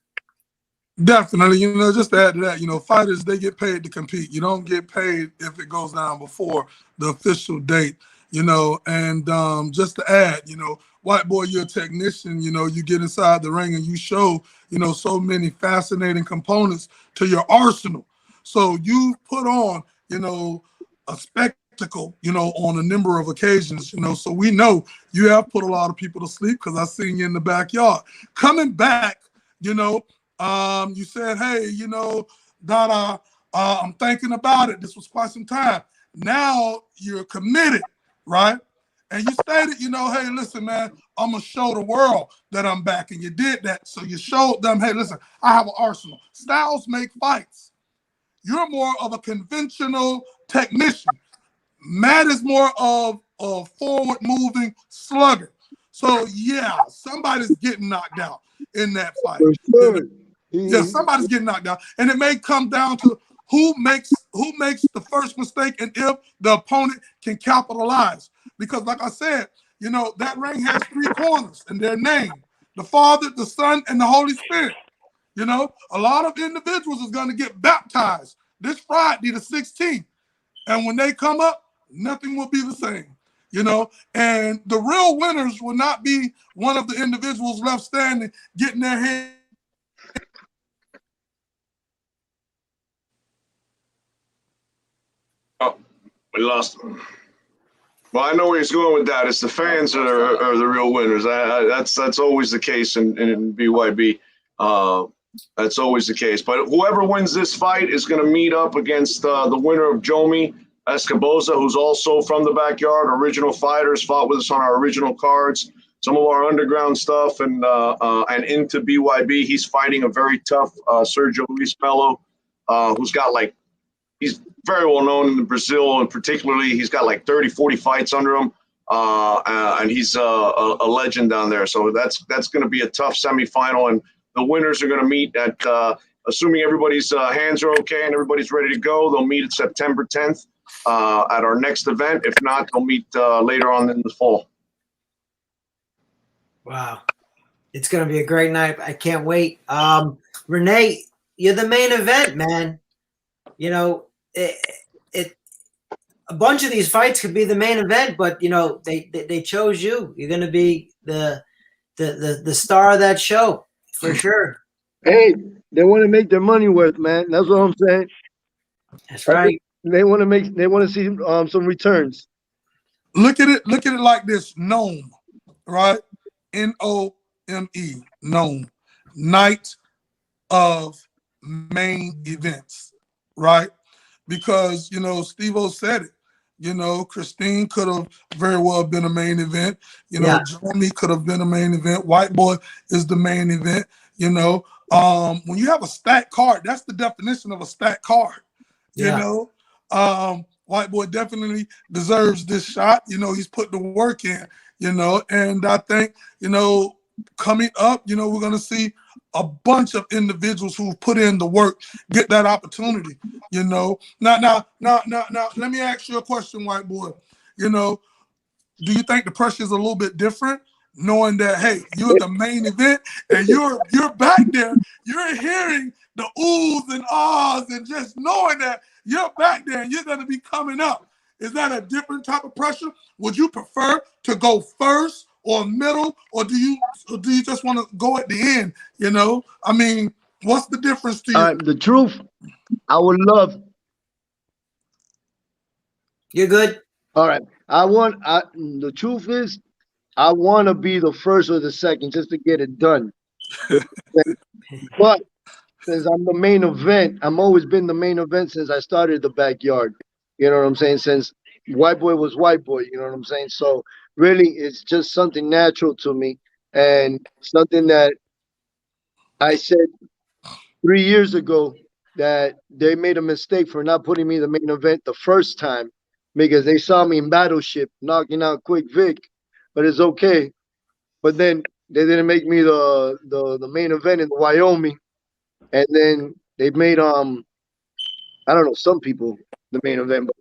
Definitely, you know, just to add to that, you know, fighters, they get paid to compete. You don't get paid if it goes down before the official date, you know. And just to add, you know, white boy, you're a technician, you know, you get inside the ring and you show, you know, so many fascinating components to your arsenal. So you put on, you know, a spectacle, you know, on a number of occasions, you know. So we know you have put a lot of people to sleep because I seen you in the backyard. Coming back, you know, you said, hey, you know, Dada, I'm thinking about it. This was quite some time. Now you're committed, right? And you stated, you know, hey, listen, man, I'm going to show the world that I'm back. And you did that. So you showed them, hey, listen, I have an arsenal. Styles make fights. You're more of a conventional technician. Matt is more of a forward moving slugger. So, yeah, somebody's getting knocked out in that fight. for sure. Yeah, somebody's getting knocked out, and it may come down to who makes the first mistake, and if the opponent can capitalize. Because, like I said, you know that ring has 3 corners, and they're named: the Father, the Son, and the Holy Spirit. You know, a lot of individuals is going to get baptized this Friday, the 16th, and when they come up, nothing will be the same. You know, and the real winners will not be one of the individuals left standing getting their head. Oh, we lost him. Well, I know where he's going with that. It's the fans that are the real winners. That's always the case in BYB. That's always the case. But whoever wins this fight is going to meet up against the winner of Jomi Escoboza, who's also from the backyard. Original fighters, fought with us on our original cards. Some of our underground stuff and into BYB. He's fighting a very tough Sergio Luis Melo, who's got he's very well known in Brazil, and particularly he's got 30, 40 fights under him. And he's a legend down there. So that's going to be a tough semifinal. And the winners are going to meet at, assuming everybody's hands are okay and everybody's ready to go, they'll meet at September 10th at our next event. If not, they'll meet later on in the fall. Wow. It's going to be a great night. I can't wait. Renee, you're the main event, man. You know, a bunch of these fights could be the main event, but you know, they chose you. You're going to be the star of that show for sure. Hey, they want to make their money worth, man. That's what I'm saying. That's right. They want to see some returns. Look at it like this: Nome, right? Nome, Nome, night of main events. right? Because, Steve-O said it. Christine could have very well been a main event. Yeah. Johnny could have been a main event. White Boy is the main event. When you have a stacked card, that's the definition of a stacked card. White Boy definitely deserves this shot. He's put the work in, and I think, coming up, we're going to see a bunch of individuals who put in the work get that opportunity. Now, let me ask you a question, White Boy. Do you think the pressure is a little bit different, knowing that, hey, you're the main event and you're back there, you're hearing the oohs and ahs and just knowing that you're back there and you're going to be coming up? Is that a different type of pressure? Would you prefer to go first or middle, or do you just want to go at the end? What's the difference to you? The truth, I would love. You're good. All right. The truth is, I want to be the first or the second just to get it done. But since I'm the main event, I've always been the main event since I started the backyard. You know what I'm saying? Since White Boy was White Boy, you know what I'm saying? So really, it's just something natural to me and something that I said 3 years ago that they made a mistake for not putting me the main event the first time because they saw me in Battleship knocking out Quick Vic, but it's okay. But then they didn't make me the main event in Wyoming, and then they made I don't know, some people the main event. But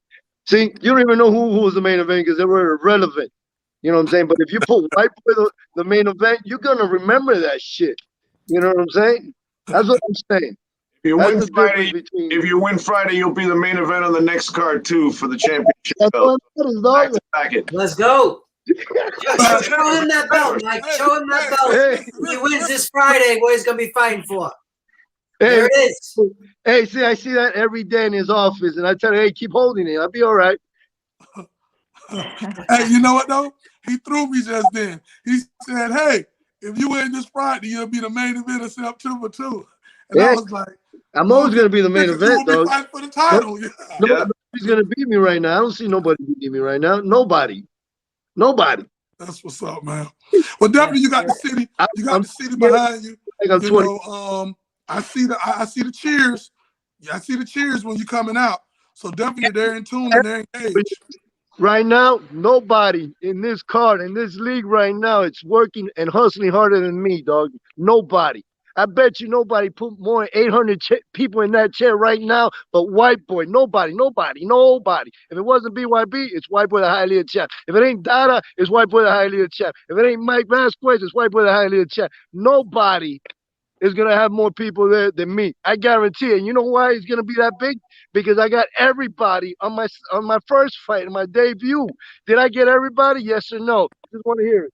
see, you don't even know who was the main event because they were irrelevant. You know what I'm saying? But if you put White Boy the main event, you're gonna remember that shit. You know what I'm saying? That's what I'm saying. If you win Friday, you'll be the main event on the next card too for the championship belt. Let's go. Show him that belt, Mike. Show him that belt. Hey. If he wins this Friday, what he's gonna be fighting for. Hey, there it is. Hey, see, I see that every day in his office, and I tell him, hey, keep holding it. I'll be all right. Hey, you know what though? He threw me just then. He said, hey, if you win this Friday, you'll be the main event of September 2. And I was like, I'm always going to be the main event, though. Fight for the title. Nobody's going to beat me right now. I don't see nobody beating me right now. Nobody. That's what's up, man. Well, definitely you got the city. You got the city behind you. I see the cheers. Yeah, I see the cheers when you're coming out. So definitely they're in tune and they're engaged. Right now, nobody in this card, in this league right now, it's working and hustling harder than me, dog. Nobody. I bet you nobody put more than 800 people in that chair right now, but White Boy. Nobody. If it wasn't BYB, it's White Boy the Hialeah champ. If it ain't Dada, it's White Boy the Hialeah champ. If it ain't Mike Vasquez, it's White Boy the Hialeah champ. Nobody is going to have more people there than me. I guarantee it. And you know why it's going to be that big? Because I got everybody on my first fight, in my debut. Did I get everybody? Yes or no? Just want to hear it.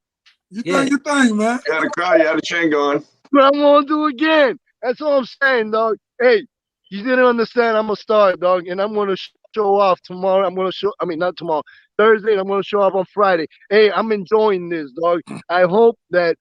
You think, man. You had a crowd, you had a chain going. But I'm going to do again. That's all I'm saying, dog. Hey, you didn't understand I'm a star, dog, and I'm going to show off tomorrow. Not tomorrow, Thursday, and I'm going to show off on Friday. Hey, I'm enjoying this, dog. I hope that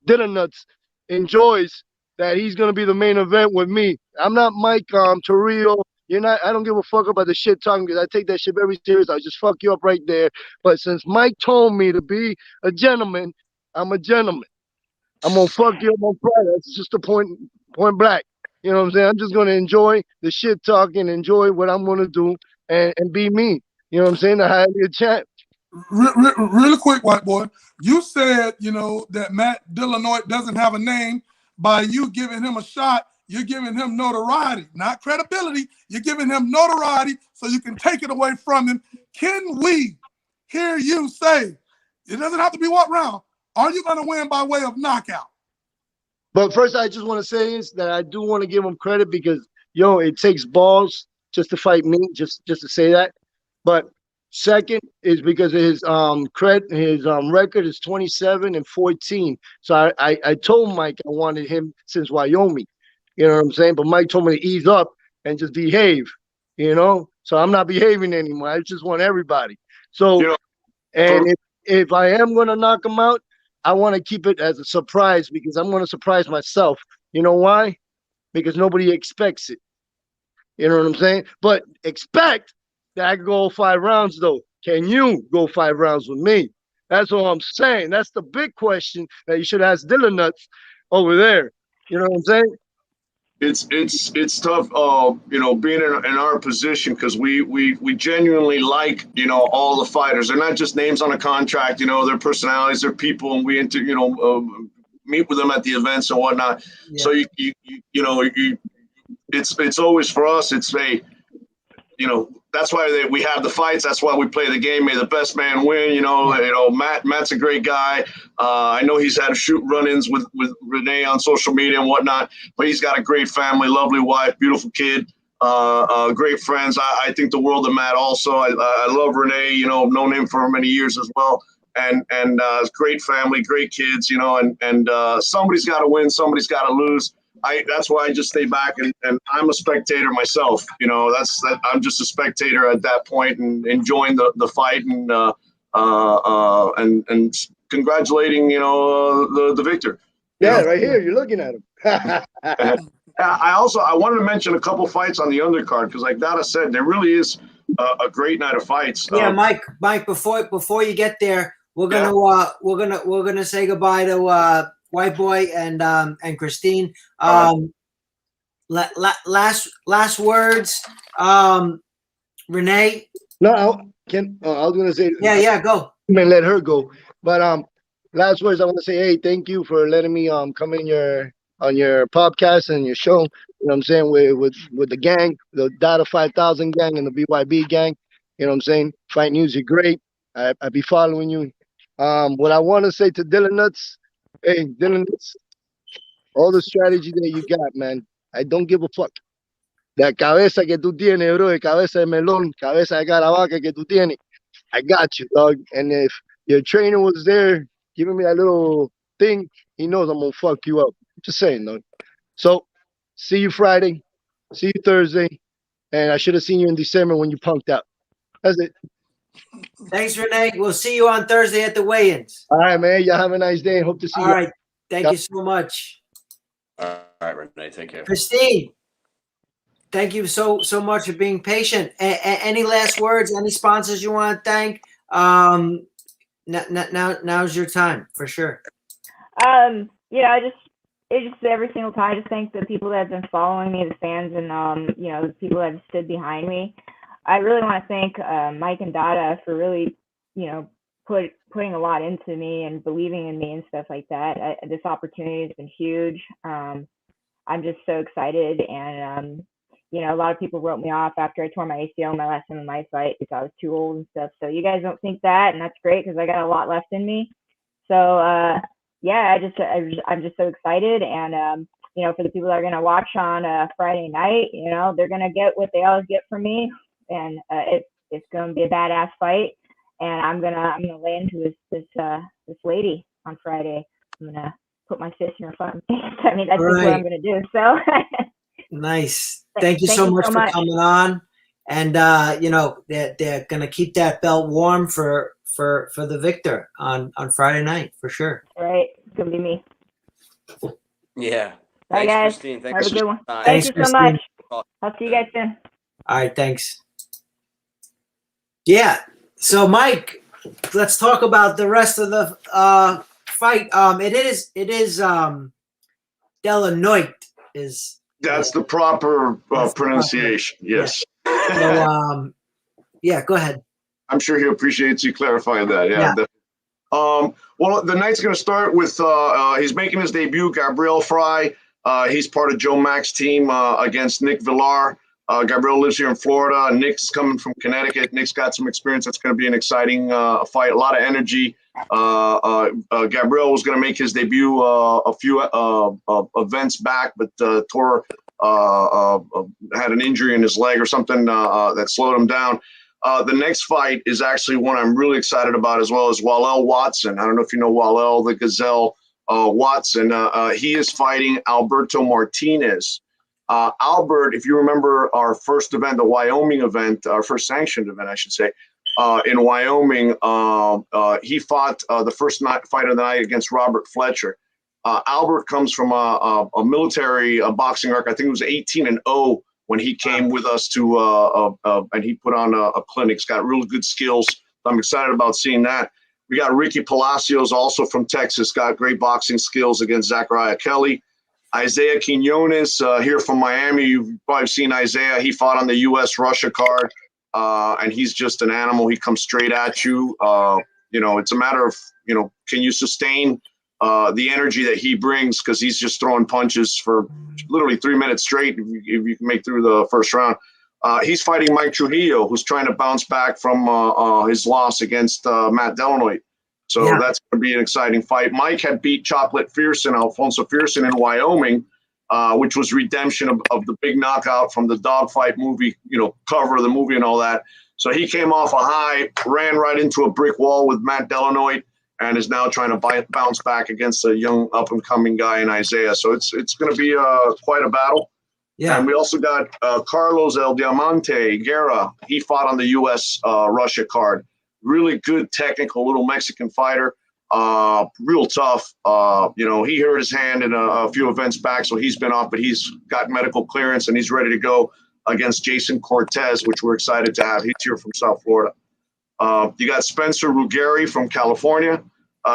Dinner Nuts enjoys that he's going to be the main event with me. I'm not Mike Torrio. I don't give a fuck about the shit talking because I take that shit very serious. I'll just fuck you up right there. But since Mike told me to be a gentleman, I'm a gentleman. I'm going to fuck you up on Friday. That's just the point blank. You know what I'm saying? I'm just going to enjoy the shit talking, enjoy what I'm going to do, and be me. You know what I'm saying? The Hialeah champ. Really quick, White Boy. You said, that Matt Dillanoy doesn't have a name. By you giving him a shot, you're giving him notoriety, not credibility. You're giving him notoriety so you can take it away from him. Can we hear you say, it doesn't have to be what round, are you going to win by way of knockout? But first, I just want to say is that I do want to give him credit because, it takes balls just to fight me, just to say that. But second is because of his record is 27-14. So I told Mike I wanted him since Wyoming. You know what I'm saying? But Mike told me to ease up and just behave. So I'm not behaving anymore. I just want everybody. So if I am going to knock him out, I want to keep it as a surprise because I'm going to surprise myself. You know why? Because nobody expects it. You know what I'm saying? But expect that I can go 5 rounds though. Can you go 5 rounds with me? That's what I'm saying. That's the big question that you should ask Dylan Nuts over there. You know what I'm saying? It's tough, being in our position because we genuinely like all the fighters. They're not just names on a contract. Their personalities, they're people, and we meet with them at the events and whatnot. Yeah. So it's always for us. It's that's why we have the fights. That's why we play the game. May the best man win. Matt's a great guy. I know he's had run-ins with Renee on social media and whatnot, but he's got a great family, lovely wife, beautiful kid, great friends. I think the world of Matt also. I love Renee. I've known him for many years as well. And great family, great kids. And somebody's got to win, somebody's got to lose. That's why I just stay back and I'm a spectator myself. I'm just a spectator at that point and enjoying the fight and congratulating the victor. Yeah, right here. You're looking at him. I wanted to mention a couple fights on the undercard because, like Dada said, there really is a great night of fights. Yeah, Mike. Before you get there, we're gonna say goodbye to White Boy and Christine. Last words, Renee. No, I was gonna say. Yeah, go. And let her go. But last words, I want to say, hey, thank you for letting me come in on your podcast and your show. You know what I'm saying, with the gang, the Dada 5000 gang and the BYB gang. You know what I'm saying? Fight News, you're great. I be following you. What I want to say to Dylan Nuts, hey, Dylan Nuts, all the strategy that you got, man, I don't give a fuck. La cabeza que tú tienes, bro, de cabeza de melón, cabeza de caravaca que tú tienes, I got you, dog. And if your trainer was there giving me that little thing, he knows I'm gonna fuck you up. Just saying, dog. So, see you Friday, see you Thursday, and I should have seen you in December when you punked out. That's it. Thanks, Renee. We'll see you on Thursday at the weigh-ins. All right, man. Y'all have a nice day and hope to see you. All right. Thank you so much. All right, Renee. Take care. Christine, thank you so much for being patient. Any last words? Any sponsors you want to thank? Now's your time for sure. It's just every single time. I just thank the people that have been following me, the fans, and the people that have stood behind me. I really want to thank Mike and Dada for really, putting a lot into me and believing in me and stuff like that. This opportunity has been huge. I'm just so excited, and a lot of people wrote me off after I tore my ACL in my last MMA fight because I was too old and stuff. So you guys don't think that, and that's great because I got a lot left in me. So I'm just so excited, and for the people that are gonna watch on Friday night, they're gonna get what they always get from me. And it's gonna be a badass fight, and I'm gonna lay into this lady on Friday. I'm gonna put my fist in her fucking face. I mean, that's just what I'm gonna do. So nice. Thank you so much for coming on. And they're gonna keep that belt warm for the victor on Friday night for sure. All right, it's gonna be me. Yeah. Bye, Thanks, guys. Christine. Have a good one. Thanks, Thank you so much. Christine. I'll see you guys soon. All right, thanks. Yeah. So, Mike, let's talk about the rest of the fight. It is Delanoit is. That's the proper pronunciation. Yes. So, yeah, go ahead. I'm sure he appreciates you clarifying that. Yeah. Well, the night's going to start with he's making his debut, Gabriel Fry. He's part of Joe Mack's team against Nick Villar. Gabriel lives here in Florida. Nick's coming from Connecticut. Nick's got some experience. That's going to be an exciting fight, a lot of energy. Gabriel was going to make his debut a few events back, but had an injury in his leg or something that slowed him down. The next fight is actually one I'm really excited about as well as Walel Watson. I don't know if you know Walel, the Gazelle Watson. He is fighting Alberto Martinez. Albert, if you remember our first event, the Wyoming event, our first sanctioned event, I should say, in Wyoming, he fought the first fight of the night against Robert Fletcher. Albert comes from a military boxing arc. I think it was 18-0 when he came with us to and he put on a clinic. He's got really good skills. I'm excited about seeing that. We got Ricky Palacios, also from Texas, got great boxing skills against Zachariah Kelly. Isaiah Quinones here from Miami. You've probably seen Isaiah. He fought on the U.S.-Russia card, and he's just an animal. He comes straight at you. It's a matter of, can you sustain the energy that he brings, because he's just throwing punches for literally 3 minutes straight if you can make through the first round. He's fighting Mike Trujillo, who's trying to bounce back from his loss against Matt Delanoy. So that's going to be an exciting fight. Mike had beat Chocolate Fearson, Alfonso Fearson, in Wyoming, which was redemption of the big knockout from the dogfight movie, cover of the movie and all that. So he came off a high, ran right into a brick wall with Matt Delanoy, and is now trying to bounce back against a young up-and-coming guy in Isaiah. So it's going to be quite a battle. Yeah. And we also got Carlos El Diamante Guerra. He fought on the U.S. Russia card. Really good technical little Mexican fighter. Real tough. He hurt his hand in a few events back, so he's been off, but he's got medical clearance and he's ready to go against Jason Cortez, which we're excited to have. He's here from South Florida. You got Spencer Ruggeri from California.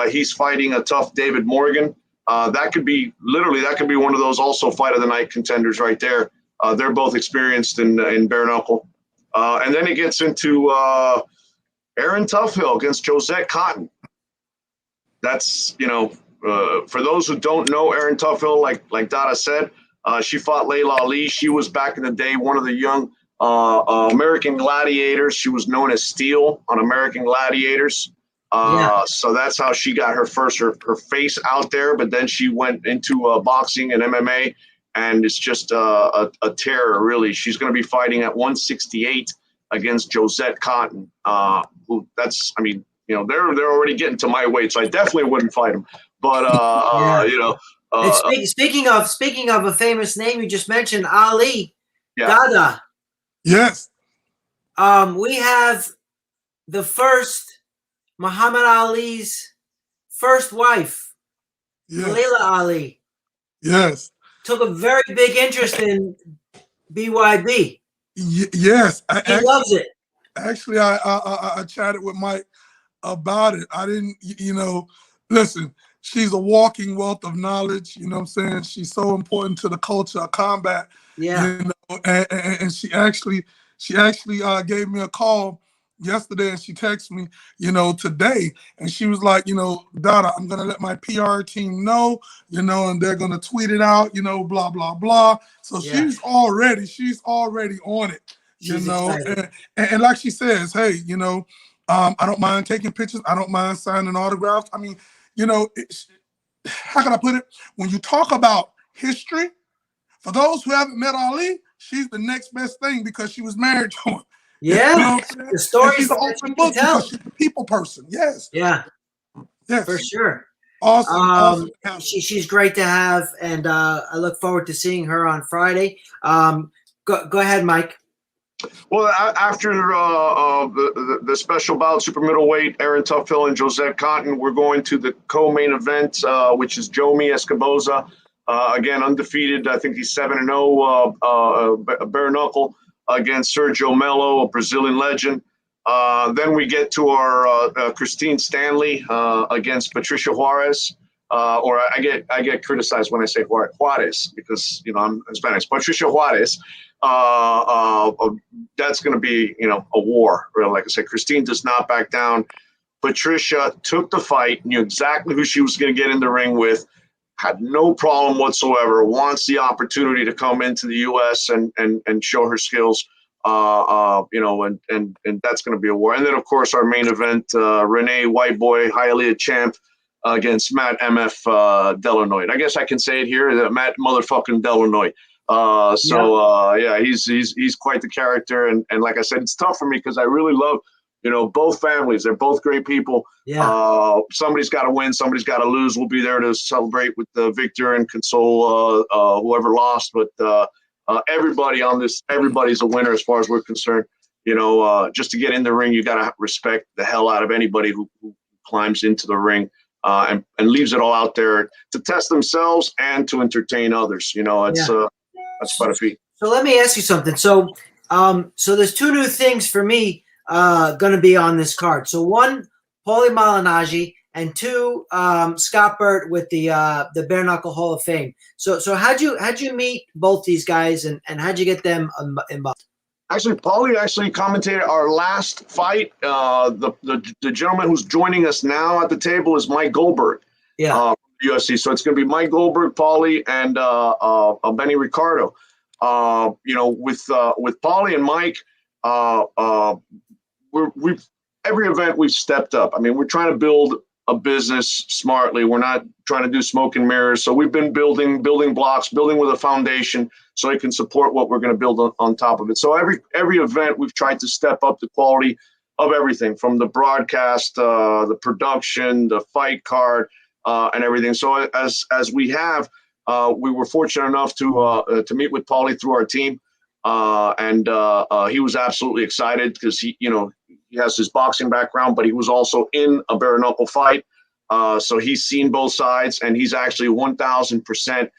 He's fighting a tough David Morgan. That could be one of those also fight of the night contenders right there. They're both experienced in bare knuckle. And then it gets into Aaron Toughhill against Josette Cotton. That's, for those who don't know Aaron Toughhill, like Dada said, she fought Layla Ali. She was back in the day one of the young American Gladiators. She was known as Steel on American Gladiators. So that's how she got her face out there. But then she went into boxing and MMA, and it's just a terror, really. She's going to be fighting at 168 against Josette Cotton. They're already getting to my weight, so I definitely wouldn't fight them. But And speaking of a famous name you just mentioned, Ali. Yeah. Dada. Yes. We have the first Muhammad Ali's first wife, Yes. Laila Ali, Yes. took a very big interest in BYB. Yes. He loves it. Actually, I chatted with Mike about it. I didn't, listen, she's a walking wealth of knowledge. You know what I'm saying? She's so important to the culture of combat. Yeah. And she actually gave me a call yesterday, and she texted me, today, and she was like, Dada, I'm gonna let my PR team know, and they're gonna tweet it out, blah blah blah. So she's already on it, She's excited. and like she says, hey, I don't mind taking pictures, I don't mind signing autographs. I mean, how can I put it? When you talk about history, for those who haven't met Ali, she's the next best thing because she was married to him. Yeah, the story. She's an open book because she's a people person. Yes. Yeah. Yes. For sure. Awesome. She's great to have, and I look forward to seeing her on Friday. Go ahead, Mike. Well, after the special bout, super middleweight, Aaron Toughhill and Josette Cotton, we're going to the co-main event, which is Jomi Escoboza. Again, undefeated. I think he's 7-0, bare knuckle, against Sergio Melo, a Brazilian legend. Then we get to our Christine Stanley against Patricia Juarez. Or I get criticized when I say Juarez because I'm Spanish. Patricia Juarez. That's going to be a war. Really, like I said, Christine does not back down. Patricia took the fight, knew exactly who she was going to get in the ring with. Had no problem whatsoever, wants the opportunity to come into the U.S. and show her skills, and that's going to be a war. And then, of course, our main event, Renee Whiteboy, Hialeah champ, against Matt MF Delanoy. I guess I can say it here, Matt motherfucking Delanoy. He's quite the character. And like I said, it's tough for me because I really love both families. They're both great people. Yeah. Somebody's got to win. Somebody's got to lose. We'll be there to celebrate with the victor and console whoever lost. But everybody's a winner as far as we're concerned. Just to get in the ring, you got to respect the hell out of anybody who climbs into the ring and leaves it all out there to test themselves and to entertain others. That's quite a feat. So let me ask you something. So, so there's two new things for me going to be on this card. So one, Paulie Malignaggi, and two, Scott Burt with the Bare Knuckle Hall of Fame. So how'd you meet both these guys, and how'd you get them involved? Actually, Paulie actually commentated our last fight. The gentleman who's joining us now at the table is Mike Goldberg. Yeah. UFC. So it's going to be Mike Goldberg, Paulie, and Benny Ricardo. With Paulie and Mike, we've every event we've stepped up. I mean, we're trying to build a business smartly. We're not trying to do smoke and mirrors. So we've been building blocks, building with a foundation so it can support what we're going to build on top of it. So every event we've tried to step up the quality of everything, from the broadcast, the production, the fight card, and everything. So as we have, we were fortunate enough to meet with Paulie through our team, and he was absolutely excited because he has his boxing background, but he was also in a bare knuckle fight. So he's seen both sides, and he's actually 1,000%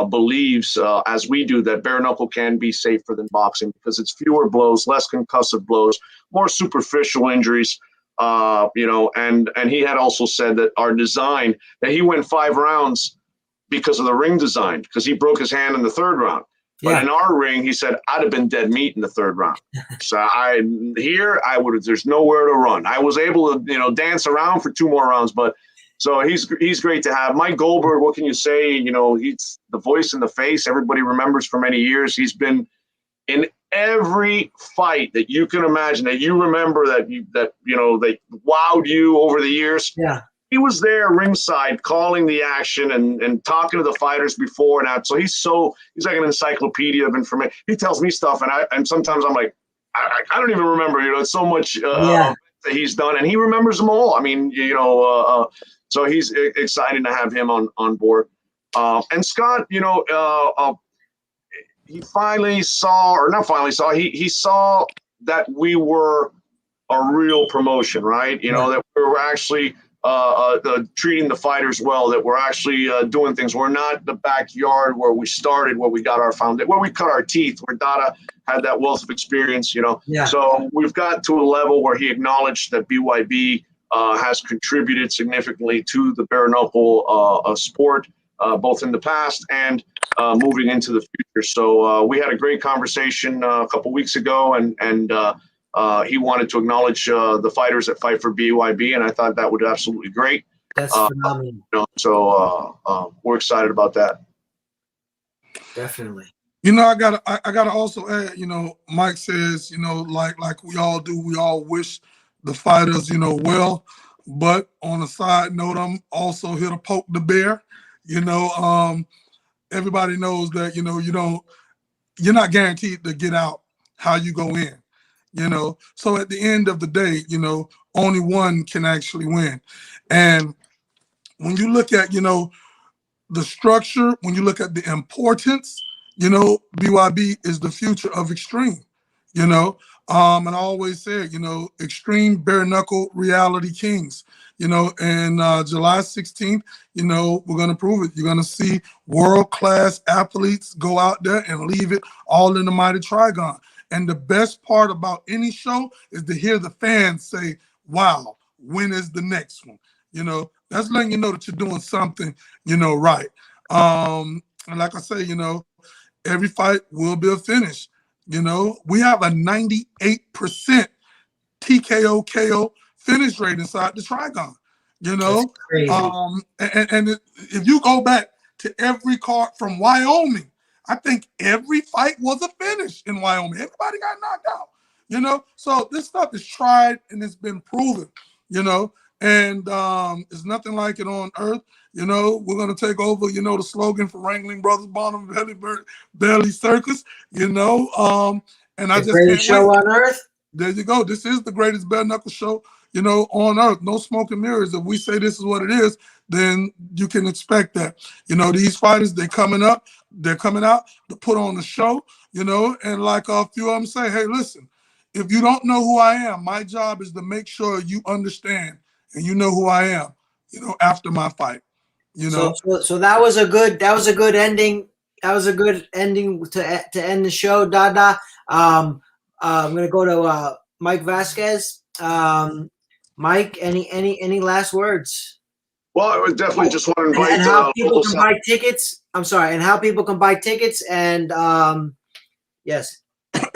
believes, as we do, that bare knuckle can be safer than boxing because it's fewer blows, less concussive blows, more superficial injuries. And he had also said that our design, that he went 5 rounds because of the ring design, because he broke his hand in the 3rd round. But in our ring, he said, I'd have been dead meat in the 3rd round. So there's nowhere to run. I was able to, dance around for 2 more rounds, but so he's great to have. Mike Goldberg, what can you say? He's the voice and the face everybody remembers for many years. He's been in every fight that you can imagine, that you remember, that they wowed you over the years. Yeah. He was there ringside calling the action and talking to the fighters before and after. So he's like an encyclopedia of information. He tells me stuff, and sometimes I'm like, I don't even remember. It's so much that he's done, and he remembers them all. I mean, so he's excited to have him on board. And Scott, he finally saw, or not finally saw, he saw that we were a real promotion, right? That we were actually treating the fighters well, that we're actually doing things. We're not the backyard where we started, where we got our foundation, where we cut our teeth, where Dada had that wealth of experience, Yeah. So we've got to a level where he acknowledged that BYB has contributed significantly to the bare knuckle sport, both in the past and moving into the future. So we had a great conversation a couple weeks ago, and he wanted to acknowledge the fighters that fight for BYB, and I thought that would be absolutely great. That's phenomenal. So we're excited about that. Definitely. I gotta also add, Mike says, like we all do, we all wish the fighters, well. But on a side note, I'm also here to poke the bear. Everybody knows that, you're not guaranteed to get out how you go in. So at the end of the day, only one can actually win. And when you look at, the structure, when you look at the importance, BYB is the future of extreme, and I always say, extreme bare knuckle reality kings, and July 16th, we're going to prove it. You're going to see world-class athletes go out there and leave it all in the mighty Trigon. And the best part about any show is to hear the fans say, wow, when is the next one? That's letting you know that you're doing something, right. And like I say, every fight will be a finish. We have a 98% TKO KO finish rate inside the Trigon. That's crazy. And if you go back to every card from Wyoming, I think every fight was a finish in Wyoming. Everybody got knocked out, So this stuff is tried and it's been proven, and it's nothing like it on earth. We're going to take over, the slogan for Wrangling Brothers Bonham Belly Circus, and I just greatest show on earth. There you go. This is the greatest bare knuckle show, on earth. No smoke and mirrors. If we say this is what it is, then you can expect that. These fighters, they're coming out to put on the show, and like a few of them say, hey, listen, if you don't know who I am, my job is to make sure you understand and you know who I am, after my fight. So that was a good ending That was a good ending to end the show, Dada. I'm gonna go to Mike Vasquez. Mike, any last words? Well, I would definitely just want to invite And how people local can South. buy tickets? I'm sorry, and how people can buy tickets? And yes,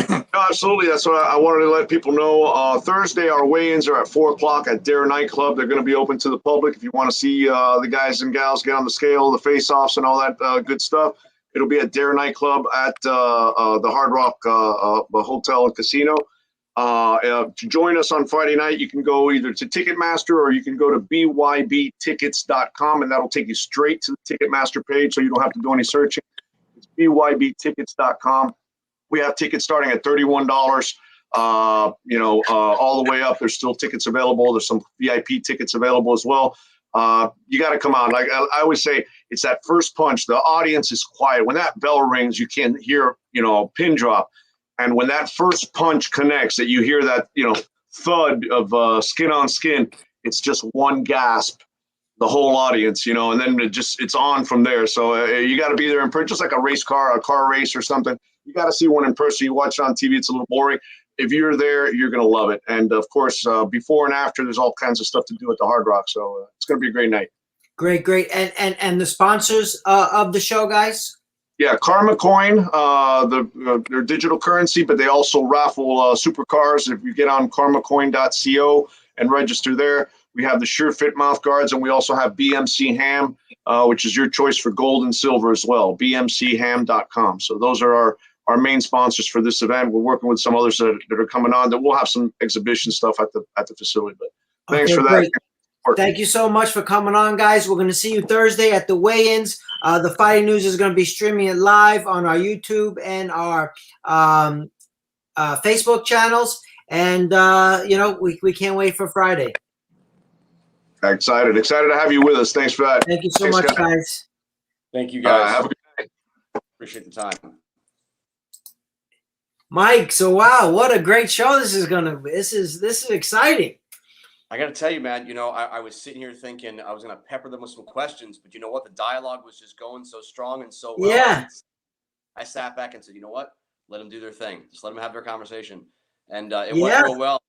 No, absolutely. That's what I wanted to let people know. Thursday, our weigh-ins are at 4 o'clock at Dare Nightclub. They're going to be open to the public. If you want to see the guys and gals get on the scale, the face-offs, and all that good stuff, it'll be at Dare Nightclub at the Hard Rock Hotel and Casino. To join us on Friday night, you can go either to Ticketmaster or you can go to bybtickets.com, and that'll take you straight to the Ticketmaster page, so you don't have to do any searching. It's bybtickets.com. We have tickets starting at $31, all the way up. There's still tickets available. There's some VIP tickets available as well. You got to come out. Like I always say, it's that first punch. The audience is quiet. When that bell rings, you can hear, a pin drop. And when that first punch connects, that you hear that, thud of skin on skin, it's just one gasp, the whole audience, and then it's on from there. So you got to be there in person, just like a car race or something. You got to see one in person. You watch it on TV, it's a little boring. If you're there, you're going to love it. And of course, before and after, there's all kinds of stuff to do at the Hard Rock. So it's going to be a great night. great. And the sponsors of the show, guys. Yeah, Karma Coin, their digital currency, but they also raffle supercars. If you get on karmacoin.co and register there, we have the Sure Fit mouth guards, and we also have BMC Ham, which is your choice for gold and silver as well, bmcham.com. So those are our main sponsors for this event. We're working with some others that are coming on that we'll have some exhibition stuff at the facility. But thanks for that. Great. Thank you so much for coming on, guys. We're going to see you Thursday at the weigh-ins. The Fighting News is going to be streaming it live on our YouTube and our Facebook channels. And, we can't wait for Friday. Excited to have you with us. Thanks for that. Thank you so much, guys. Thank you, guys. Have a good night. Appreciate the time. Mike, so wow, what a great show this is going to be. This is exciting. I got to tell you, man, I was sitting here thinking I was going to pepper them with some questions, but you know what? The dialogue was just going so strong and so well. Yeah. I sat back and said, you know what? Let them do their thing. Just let them have their conversation. And it went real well,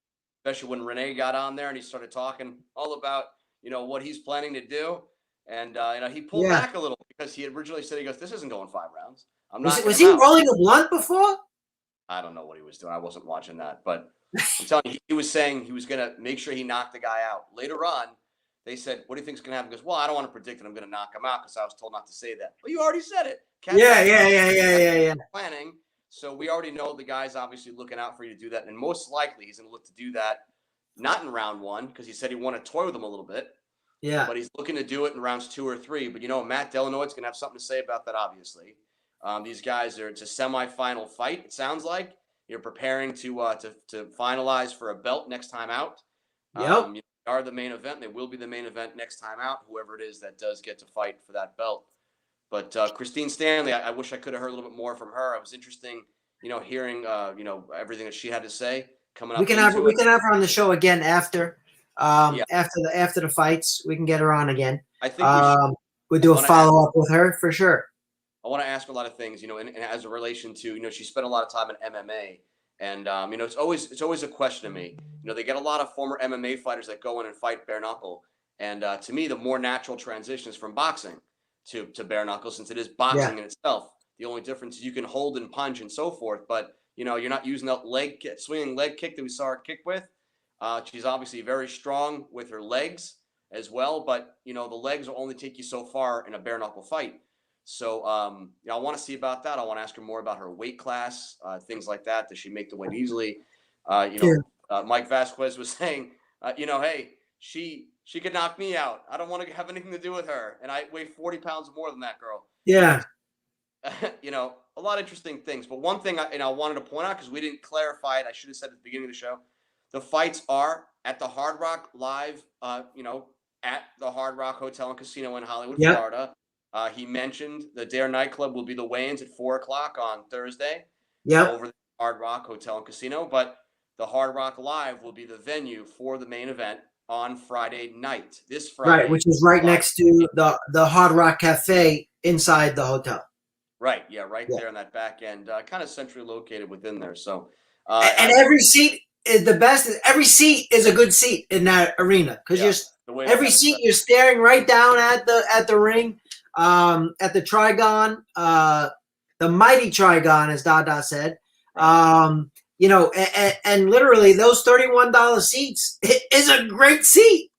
especially when Renee got on there and he started talking all about, what he's planning to do. And, he pulled back a little because he originally said, he goes, this isn't going 5 rounds. Was he rolling a blunt before? I don't know what he was doing. I wasn't watching that, but I'm telling you, he was saying he was going to make sure he knocked the guy out. Later on, they said, what do you think is going to happen? He goes, well, I don't want to predict that I'm going to knock him out because I was told not to say that. Well, you already said it. Yeah. Planning. So we already know the guy's obviously looking out for you to do that. And most likely he's going to look to do that, not in round 1, because he said he wanted to toy with him a little bit. Yeah. But he's looking to do it in rounds 2 or 3. But, Matt Delanoid's going to have something to say about that, obviously. These guys it's a semifinal fight, it sounds like. You're preparing to finalize for a belt next time out. Yep. You are the main event. They will be the main event next time out, whoever it is that does get to fight for that belt. But Christine Stanley, I wish I could have heard a little bit more from her. It was interesting, hearing, everything that she had to say coming up. We can have her on the show again after the fights. We can get her on again. I think we'll do a follow up with her for sure. I want to ask her a lot of things, and as a relation to, she spent a lot of time in MMA, and it's always a question to me. They get a lot of former MMA fighters that go in and fight bare knuckle, and to me, the more natural transition is from boxing to bare knuckle, since it is boxing in itself. The only difference is you can hold and punch and so forth, but you're not using that swinging leg kick that we saw her kick with. She's obviously very strong with her legs as well, but the legs will only take you so far in a bare knuckle fight. So, I want to see about that. I want to ask her more about her weight class, things like that. Does she make the weight easily? Mike Vasquez was saying, hey, she could knock me out. I don't want to have anything to do with her. And I weigh 40 pounds more than that girl. Yeah. A lot of interesting things. But one thing I wanted to point out, because we didn't clarify it, I should have said at the beginning of the show, the fights are at the Hard Rock Live, at the Hard Rock Hotel and Casino in Hollywood, Florida. He mentioned the Dare Nightclub will be the weigh-ins at 4:00 on Thursday. Over the Hard Rock Hotel and Casino, but the Hard Rock Live will be the venue for the main event on Friday night. This Friday, right, which is right next to the Hard Rock Cafe inside the hotel. Right. Yeah. Right Yeah. there in that back end, kind of centrally located within there. So, And every seat is the best. Every seat is a good seat in that arena because yeah, the way to every have it seat set. you're staring right down at the ring, at the Trigon, the mighty Trigon, as Dada said. You know, and literally those $31 seats is a great seat.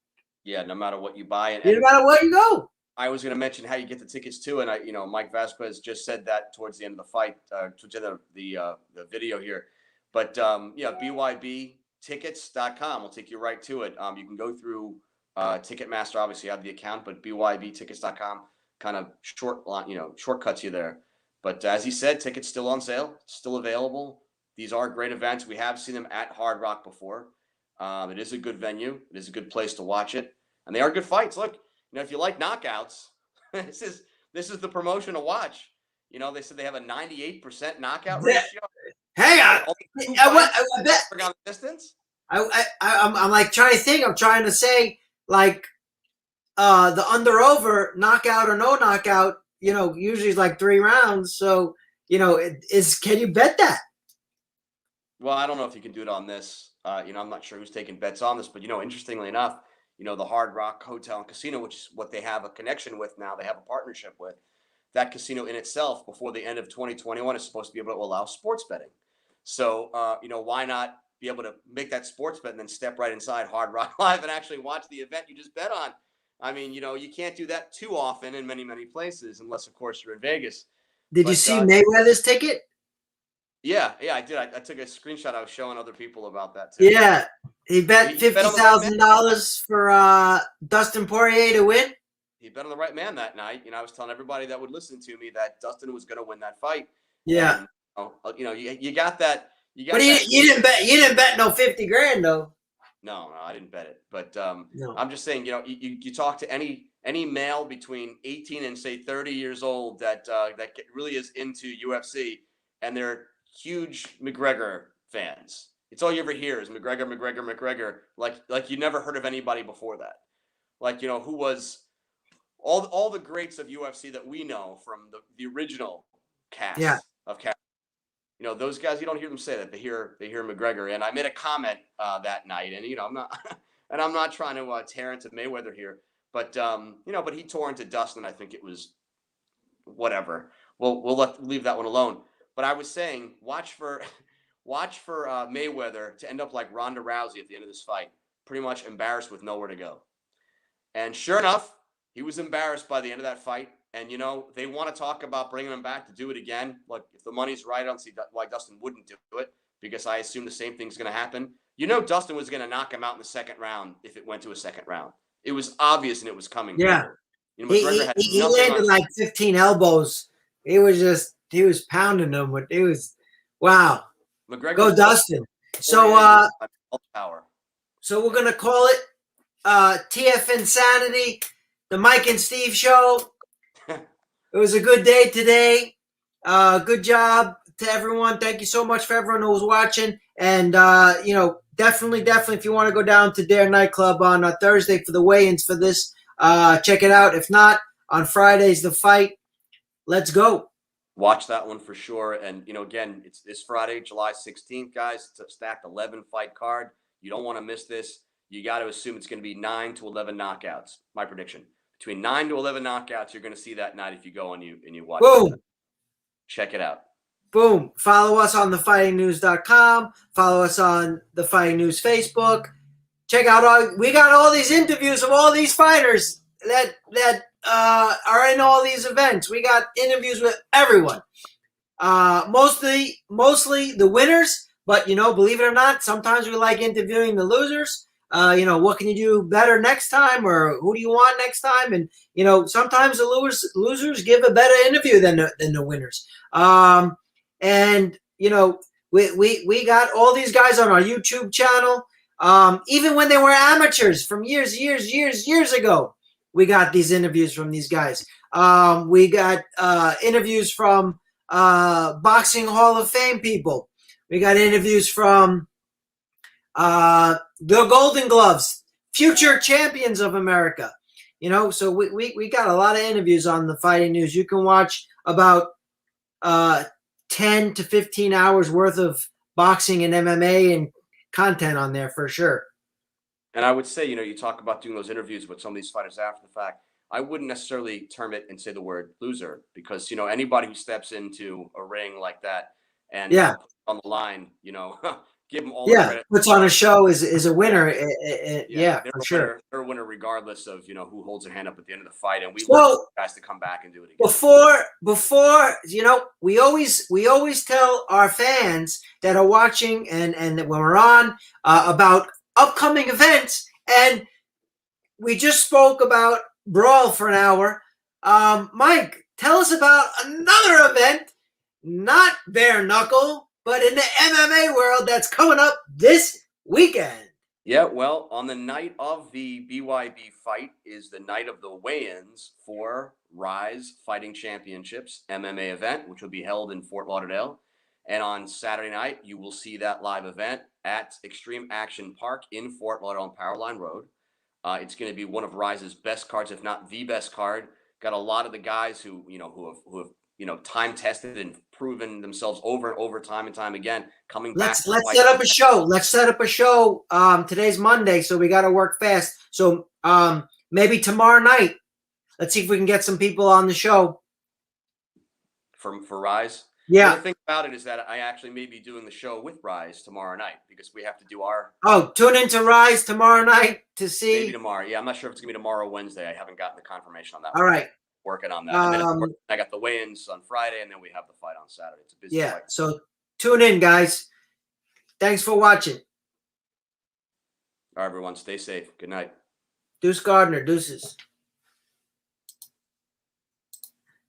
Yeah. No matter what you buy, No matter where you go. I was going to mention how you get the tickets too, and Mike Vasquez just said that towards the end of the fight, towards the end of the video here. But yeah, BYBtickets.com will take you right to it. You can go through Ticketmaster, obviously you have the account, but BYBtickets.com kind of shortcuts you there. But as he said, tickets still on sale, still available. These are great events. We have seen them at Hard Rock before. It is a good venue. It is a good place to watch it, and they are good fights. Look. If you like knockouts, this is the promotion to watch. They said they have a 98% knockout ratio. Hey, I bet. Distance. I'm like trying to think. I'm trying to say like the under over knockout or no knockout. Usually it's like 3 rounds. So can you bet that? Well, I don't know if you can do it on this. I'm not sure who's taking bets on this, but interestingly enough. The Hard Rock Hotel and Casino, which is what they have a connection with now. They have a partnership with. That casino in itself, before the end of 2021, is supposed to be able to allow sports betting. So, why not be able to make that sports bet and then step right inside Hard Rock Live and actually watch the event you just bet on? I mean, you can't do that too often in many, many places, unless, of course, you're in Vegas. Did you see Mayweather's ticket? Yeah, I did. I took a screenshot. I was showing other people about that too. Yeah, he bet $50,000 for Dustin Poirier to win. He bet on the right man that night. I was telling everybody that would listen to me that Dustin was going to win that fight. Yeah, and, you got that. But you didn't bet. You didn't bet no $50,000 though. No, I didn't bet it. But no. I'm just saying, you talk to any male between 18 and say 30 years old that really is into UFC, and they're huge McGregor fans. It's all you ever hear is McGregor. Like you never heard of anybody before that. Like, who was all the greats of UFC that we know from the original cast of cast. Those guys, you don't hear them say that. They hear McGregor. And I made a comment that night, and I'm not trying to tear into Mayweather here, but but he tore into Dustin. I think it was whatever. We'll leave that one alone. But I was saying, watch for Mayweather to end up like Ronda Rousey at the end of this fight, pretty much embarrassed with nowhere to go. And sure enough, he was embarrassed by the end of that fight. And, they want to talk about bringing him back to do it again. Look, if the money's right, I don't see why Dustin wouldn't do it, because I assume the same thing's going to happen. Dustin was going to knock him out in the second round if it went to a second round. It was obvious and it was coming. Yeah. He landed like 15 elbows. He was pounding them. It was, wow. McGregor, go Dustin. So, power. So we're going to call it TF Insanity, the Mike and Steve show. It was a good day today. Good job to everyone. Thank you so much for everyone who was watching. And, definitely, if you want to go down to Dare Nightclub on Thursday for the weigh-ins for this, check it out. If not, on Friday's the fight. Let's go. Watch that one for sure. And, again, it's this Friday, July 16th, guys. It's a stacked 11-fight card. You don't want to miss this. You got to assume it's going to be 9 to 11 knockouts. My prediction. Between 9 to 11 knockouts, you're going to see that night if you go and you watch. Boom. Check it out. Boom. Follow us on thefightingnews.com. Follow us on the Fighting News Facebook. Check out we got all these interviews of all these fighters that are in all these events. We got interviews with everyone. Mostly the winners, but believe it or not, sometimes we like interviewing the losers. What can you do better next time, or who do you want next time? And sometimes the losers give a better interview than the winners. And we got all these guys on our YouTube channel. Even when they were amateurs from years ago, we got these interviews from these guys. We got interviews from Boxing Hall of Fame people. We got interviews from the Golden Gloves, future champions of America. So we got a lot of interviews on the Fighting News. You can watch about 10 to 15 hours worth of boxing and MMA and content on there for sure. And I would say, you talk about doing those interviews with some of these fighters after the fact. I wouldn't necessarily term it and say the word loser because, anybody who steps into a ring like that and Yeah. puts it on the line, give them all the Yeah, credit. puts on a show is a winner. Yeah, they're for a sure. winner. They're a winner regardless of, who holds their hand up at the end of the fight. And we So- look for guys to come back and do it again. Before we always tell our fans that are watching and when we're on about upcoming events, and we just spoke about Brawl for an hour. Mike, tell us about another event, not bare knuckle, but in the MMA world that's coming up this weekend. Yeah, well, on the night of the BYB fight is the night of the weigh-ins for Rise Fighting Championships MMA event, which will be held in Fort Lauderdale. And on Saturday night, you will see that live event at Extreme Action Park in Fort Lauderdale on Powerline Road. It's going to be one of Rise's best cards, if not the best card. Got a lot of the guys who have time tested and proven themselves over and over, time and time again, coming back. Let's set up a show. Let's set up a show. Today's Monday, so we got to work fast. So maybe tomorrow night, let's see if we can get some people on the show for Rise. Yeah. The thing about it is that I actually may be doing the show with Rise tomorrow night because we have to do our. Oh, tune into Rise tomorrow night to see. Maybe tomorrow. Yeah, I'm not sure if it's gonna be tomorrow or Wednesday. I haven't gotten the confirmation on that. All right. Working on that. And then of course, I got the weigh-ins on Friday, and then we have the fight on Saturday. It's a busy fight. So tune in, guys. Thanks for watching. All right, everyone. Stay safe. Good night. Deuce Gardner. Deuces.